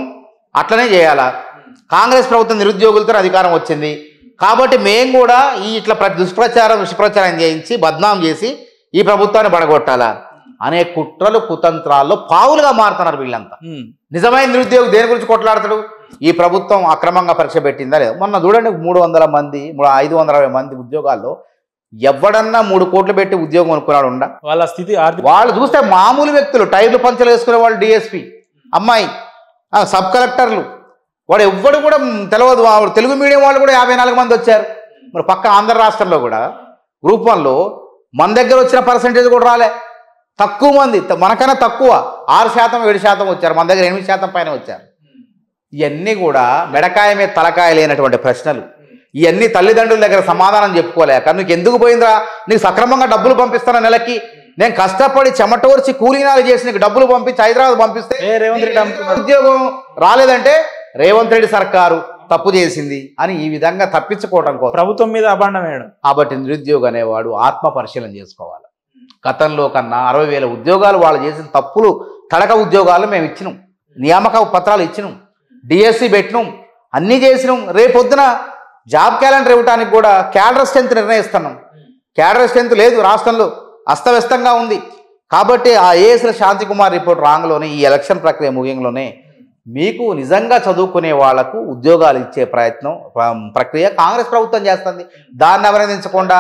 అట్లనే చేయాలా. కాంగ్రెస్ ప్రభుత్వం నిరుద్యోగులతో అధికారం వచ్చింది కాబట్టి మేము కూడా ఈ ఇట్లా దుష్ప్రచారం చేయించి బద్నాం చేసి ఈ ప్రభుత్వాన్ని పడగొట్టాలా అనే కుట్రలు కుతంత్రాల్లో పావులుగా మారుతున్నారు వీళ్ళంతా. నిజమైన నిరుద్యోగి దేని గురించి కొట్లాడతాడు? ఈ ప్రభుత్వం అక్రమంగా పరీక్ష పెట్టిందా లేదా? మొన్న చూడండి, 300 మంది 560 మంది ఉద్యోగాల్లో ఎవడన్నా 3 కోట్లు పెట్టి ఉద్యోగం అనుకున్నాడు ఉండ? వాళ్ళ స్థితి వాళ్ళు చూస్తే మామూలు వ్యక్తులు, టైర్లు పంచలు వేసుకునే వాళ్ళు, డిఎస్పీ అమ్మాయి, సబ్ కలెక్టర్లు, వాడు ఎవ్వడు కూడా తెలియదు. తెలుగు మీడియం వాళ్ళు కూడా 54 మంది వచ్చారు. మరి పక్క ఆంధ్ర రాష్ట్రంలో కూడా గ్రూప్ 1లో మన దగ్గర వచ్చిన పర్సంటేజ్ కూడా రాలే, తక్కువ మంది, మనకన్నా తక్కువ 6%, 7% వచ్చారు. మన దగ్గర 8% పైన వచ్చారు. ఇవన్నీ కూడా మెడకాయ మీద తలకాయ లేనటువంటి ప్రశ్నలు. ఇవన్నీ తల్లిదండ్రుల దగ్గర సమాధానం చెప్పుకోలేక, నీకు ఎందుకు పోయిందిరా, నీకు సక్రమంగా డబ్బులు పంపిస్తాను నెలకి, నేను కష్టపడి చెమటోర్చి కూలీనాలు చేసి నీకు డబ్బులు పంపించి హైదరాబాద్ పంపిస్తే రేవంత్ రెడ్డి ఉద్యోగం రాలేదంటే రేవంత్ రెడ్డి సర్కారు తప్పు చేసింది అని ఈ విధంగా తప్పించుకోవడం కోసం ప్రభుత్వం మీద అభాండం వేయడం. కాబట్టి నిరుద్యోగి అనేవాడు ఆత్మ పరిశీలన చేసుకోవాలి. గతంలో కన్నా 60,000 ఉద్యోగాలు వాళ్ళు చేసిన తప్పులు, తడక ఉద్యోగాలు మేము ఇచ్చినాం, నియామక పత్రాలు ఇచ్చినాం, డిఎస్సి పెట్టినాం, అన్నీ చేసినాం. రేపొద్దున జాబ్ క్యాలెండర్ ఇవ్వడానికి కూడా క్యాడర్ స్ట్రెంత్ నిర్ణయిస్తున్నాం. క్యాడర్ స్ట్రెంత్ లేదు రాష్ట్రంలో, అస్తవ్యస్తంగా ఉంది. కాబట్టి ఆ ఏఎస్ల శాంతికుమార్ రిపోర్ట్ రాంగ్లోనే, ఈ ఎలక్షన్ ప్రక్రియ ముగింగ్లోనే మీకు నిజంగా చదువుకునే వాళ్లకు ఉద్యోగాలు ఇచ్చే ప్రక్రియ కాంగ్రెస్ ప్రభుత్వం చేస్తుంది. దాన్ని అభినందించకుండా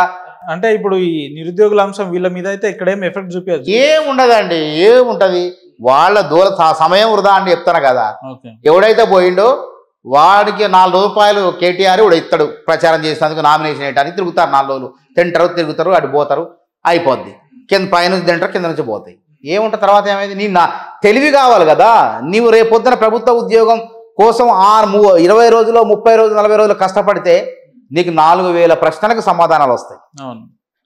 అంటే ఇప్పుడు ఈ నిరుద్యోగుల అంశం వీళ్ళ మీద అయితే ఇక్కడేం ఎఫెక్ట్ చూపించదు, ఏముండదండి. ఏముంటది, వాళ్ళ సమయం వృధా అని చెప్తాను కదా. ఎవడైతే పోయిండో వాడికి 4 రూపాయలు కేటీఆర్ కూడా ఇస్తాడు ప్రచారం చేసినందుకు, నామినేషన్ వేయడానికి తిరుగుతారు. 4 రోజులు తిరుగుతారు, అటు పోతారు, అయిపోద్ది. కింద పైనుంచి తింటారు, కింద నుంచి పోతాయి. ఏముంటుంది తర్వాత ఏమైంది? నీ తెలివి కావాలి కదా. నీవు రేపొద్దున ప్రభుత్వ ఉద్యోగం కోసం 20 రోజులు, 30 రోజులు, 40 రోజులు కష్టపడితే నీకు 4,000 ప్రశ్నలకు సమాధానాలు వస్తాయి.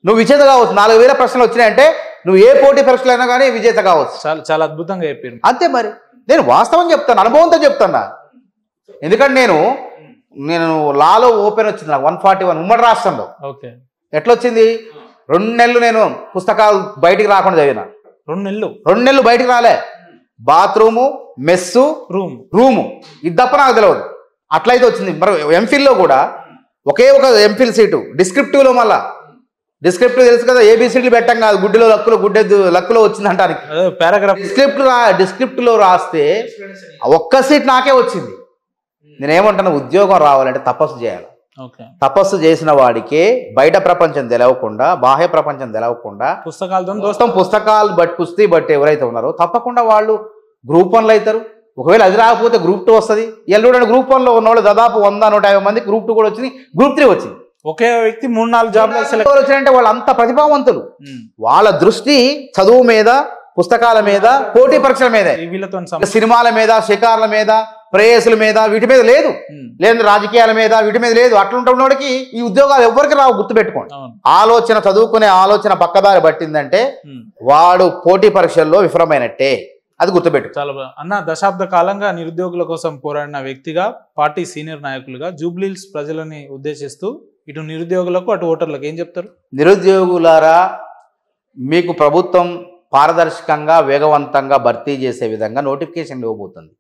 నువ్వు విజేత కావచ్చు. 4,000 ప్రశ్నలు వచ్చినాయంటే నువ్వు ఏ పోటీ పరీక్షలు అయినా కానీ విజేత కావచ్చు. చాలా అద్భుతంగా చెప్పారు. అంతే. మరి నేను వాస్తవం చెప్తాను, అనుభవంతో చెప్తున్నా. ఎందుకంటే నేను లాలో ఓపెన్ వచ్చింది నాకు 141 ఉమ్మడి రాష్ట్రంలో. ఎట్లొచ్చింది? 2 నెలలు నేను పుస్తకాలు బయటికి రాకుండా చదివినా. 2 నెలలు బయటికి రాలే. బాత్రూము, మెస్సు, రూము ఇది తప్ప నాకు తెలియదు. అట్లయితే వచ్చింది. మరి ఎంఫిల్లో కూడా ఒకే ఒక ఎంఫిల్ సీటు డిస్క్రిప్టివ్లో, మళ్ళా డిస్క్రిప్టివ్ తెలుసు కదా, ఏబిసిడీలు పెట్టాం కాదు, గుడ్డిలో లక్కులో గుడ్డెద్దు లక్కులో వచ్చింది అంటానికి పారాగ్రాఫ్. డిస్క్రిప్టివ్లో రాస్తే ఒక్క సీట్ నాకే వచ్చింది. నేనేమంటాను, ఉద్యోగం రావాలంటే తపస్సు చేయాలి. తపస్సు చేసిన వాడికే బయట ప్రపంచం తెలవకుండా, బాహ్య ప్రపంచం తెలవకుండా పుస్తకాలు బట్టి ఎవరైతే ఉన్నారో తప్పకుండా వాళ్ళు గ్రూప్ 1లో అవుతారు. ఒకవేళ అది రాకపోతే గ్రూప్ 2 వస్తుంది. ఎల్లుండి గ్రూప్ 1లో ఉన్న వాళ్ళు దాదాపు 100-150 మంది, గ్రూప్ 2 కూడా వచ్చింది, గ్రూప్ 3 వచ్చింది. ఒకే వ్యక్తి 3-4 జాబ్లు వచ్చినాయంటే వాళ్ళు అంత ప్రతిభావంతులు. వాళ్ళ దృష్టి చదువు మీద, పుస్తకాల మీద, పోటీ పరీక్షల మీద, సినిమాల మీద, షికార్ల మీద, ప్రేయసుల మీద, వీటి మీద లేదు. రాజకీయాల మీద, వీటి మీద లేదు. అట్లుంటున్నోడికి ఈ ఉద్యోగాలు ఎవరికి రావు, గుర్తుపెట్టుకోండి. ఆలోచన, చదువుకునే ఆలోచన పక్కదారి పట్టిందంటే వాడు పోటీ పరీక్షల్లో విఫలమైనట్టే. అది గుర్తుపెట్టు. చాలా బాగా అన్న. దశాబ్ద కాలంగా నిరుద్యోగుల కోసం పోరాడిన వ్యక్తిగా, పార్టీ సీనియర్ నాయకులుగా జూబ్లీహిల్స్ ప్రజలని ఉద్దేశిస్తూ ఇటు నిరుద్యోగులకు అటు ఓటర్లకు ఏం చెప్తారు? నిరుద్యోగులారా, మీకు ప్రభుత్వం పారదర్శకంగా వేగవంతంగా భర్తీ చేసే విధంగా నోటిఫికేషన్ ఇవ్వబోతుంది.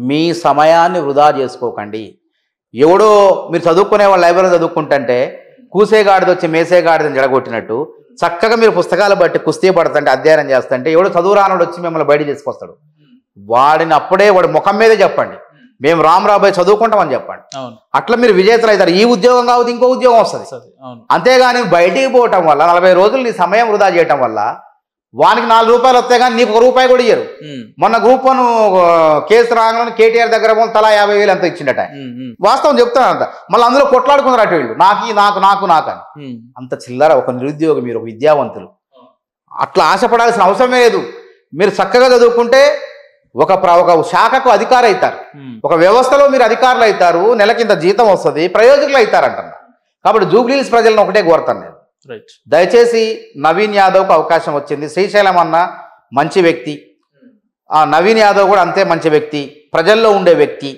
మీ సమయాన్ని వృధా చేసుకోకండి. ఎవడో మీరు చదువుకునే వాళ్ళు లైబ్రరీ చదువుకుంటుంటే కూసేగాడిది వచ్చి మేసేగాడిదని జడగొట్టినట్టు చక్కగా మీరు పుస్తకాలు బట్టి కుస్తీ పడుతుంటే అధ్యయనం చేస్తుంటే ఎవడో చదువు రానోడు వచ్చి మిమ్మల్ని బయట తీసుకొస్తాడు. వాడిని అప్పుడే వాడి ముఖం మీదే చెప్పండి, మేము రామరాబాయ్ చదువుకుంటామని చెప్పండి. అట్లా మీరు విజేతలు అవుతారు. ఈ ఉద్యోగం కావచ్చు ఇంకో ఉద్యోగం వస్తుంది. అంతేగాని బయటికి పోవటం వల్ల 40 రోజులు నీ సమయం వృధా చేయటం వల్ల వానికి 4 రూపాయలు వస్తాయి కానీ నీకు 1 రూపాయి కూడా ఇయ్యరు. మొన్న గ్రూప్ 1 కేసు రాగానే కేటీఆర్ దగ్గర తలా 50,000 ఎంత ఇచ్చిండట. వాస్తవం చెప్తాను అంత. మళ్ళీ అందులో కొట్లాడుకున్నారు అటు వీళ్ళు, నాకు అని. అంత చిల్లర ఒక నిరుద్యోగి, మీరు ఒక విద్యావంతులు, అట్లా ఆశపడాల్సిన అవసరమే లేదు. మీరు చక్కగా చదువుకుంటే ఒక శాఖకు అధికారి అవుతారు, ఒక వ్యవస్థలో మీరు అధికారులు అవుతారు, నెలకింత జీతం వస్తుంది, ప్రయోజకులు అవుతారంటున్నారు. కాబట్టి జూబ్లీహిల్స్ ప్రజలను ఒకటే కోరుతాను నేను, దయచేసి నవీన్ యాదవ్కు అవకాశం వచ్చింది. శ్రీశైలం అన్న మంచి వ్యక్తి, నవీన్ యాదవ్ కూడా అంతే మంచి వ్యక్తి, ప్రజల్లో ఉండే వ్యక్తి,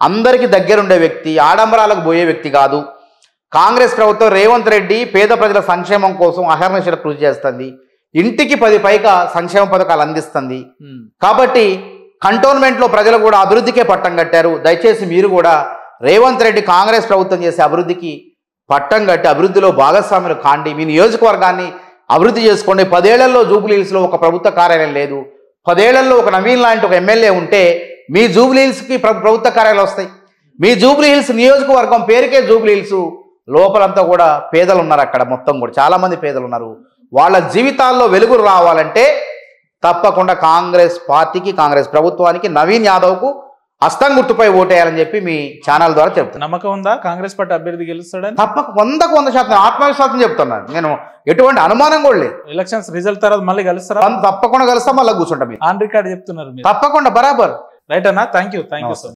అందరికీ దగ్గరుండే వ్యక్తి, ఆడంబరాలకు పోయే వ్యక్తి కాదు. కాంగ్రెస్ ప్రభుత్వం రేవంత్ రెడ్డి పేద ప్రజల సంక్షేమం కోసం అహర్నిశలు కృషి చేస్తుంది, ఇంటికి 10 పైగా సంక్షేమ పథకాలు అందిస్తుంది. కాబట్టి కంటోన్మెంట్లో ప్రజలు కూడా అభివృద్ధికే పట్టం కట్టారు. దయచేసి మీరు కూడా రేవంత్ రెడ్డి కాంగ్రెస్ ప్రభుత్వం చేసే అభివృద్ధికి పట్టం కట్టి అభివృద్ధిలో భాగస్వాములు కాండి. మీ నియోజకవర్గాన్ని అభివృద్ధి చేసుకోండి. 10 ఏళ్లలో జూబ్లీహిల్స్లో ఒక ప్రభుత్వ కార్యాలయం లేదు. 10 ఏళ్లలో ఒక నవీన్ లాంటి ఒక ఎమ్మెల్యే ఉంటే మీ జూబ్లీహిల్స్కి ప్రభుత్వ కార్యాలయాలు వస్తాయి. మీ జూబ్లీహిల్స్ నియోజకవర్గం పేరుకే జూబ్లీహిల్స్, లోపలంతా కూడా పేదలు ఉన్నారు. అక్కడ మొత్తం కూడా చాలామంది పేదలు ఉన్నారు. వాళ్ళ జీవితాల్లో వెలుగులు రావాలంటే తప్పకుండా కాంగ్రెస్ పార్టీకి, కాంగ్రెస్ ప్రభుత్వానికి, నవీన్ యాదవ్కు హస్తం గుర్తుపై ఓటేయాలని చెప్పి మీ ఛానల్ ద్వారా చెప్తాను. నమ్మకం ఉందా కాంగ్రెస్ పార్టీ అభ్యర్థి గెలుస్తాడని? తప్పక 100% ఆత్మవిశ్వాసం చెప్తున్నాను. నేను ఎటువంటి అనుమానం కూడా లేదు. ఎలక్షన్స్ రిజల్ట్ తర్వాత మళ్ళీ కలుస్తారా? తప్పకుండా కలుస్తాం, మళ్ళీ కూర్చుంటాం. ఆన్ రికార్డ్ చెప్తున్నారు తప్పకుండా, బరాబర్. రైట్ అన్న, థ్యాంక్ యూ.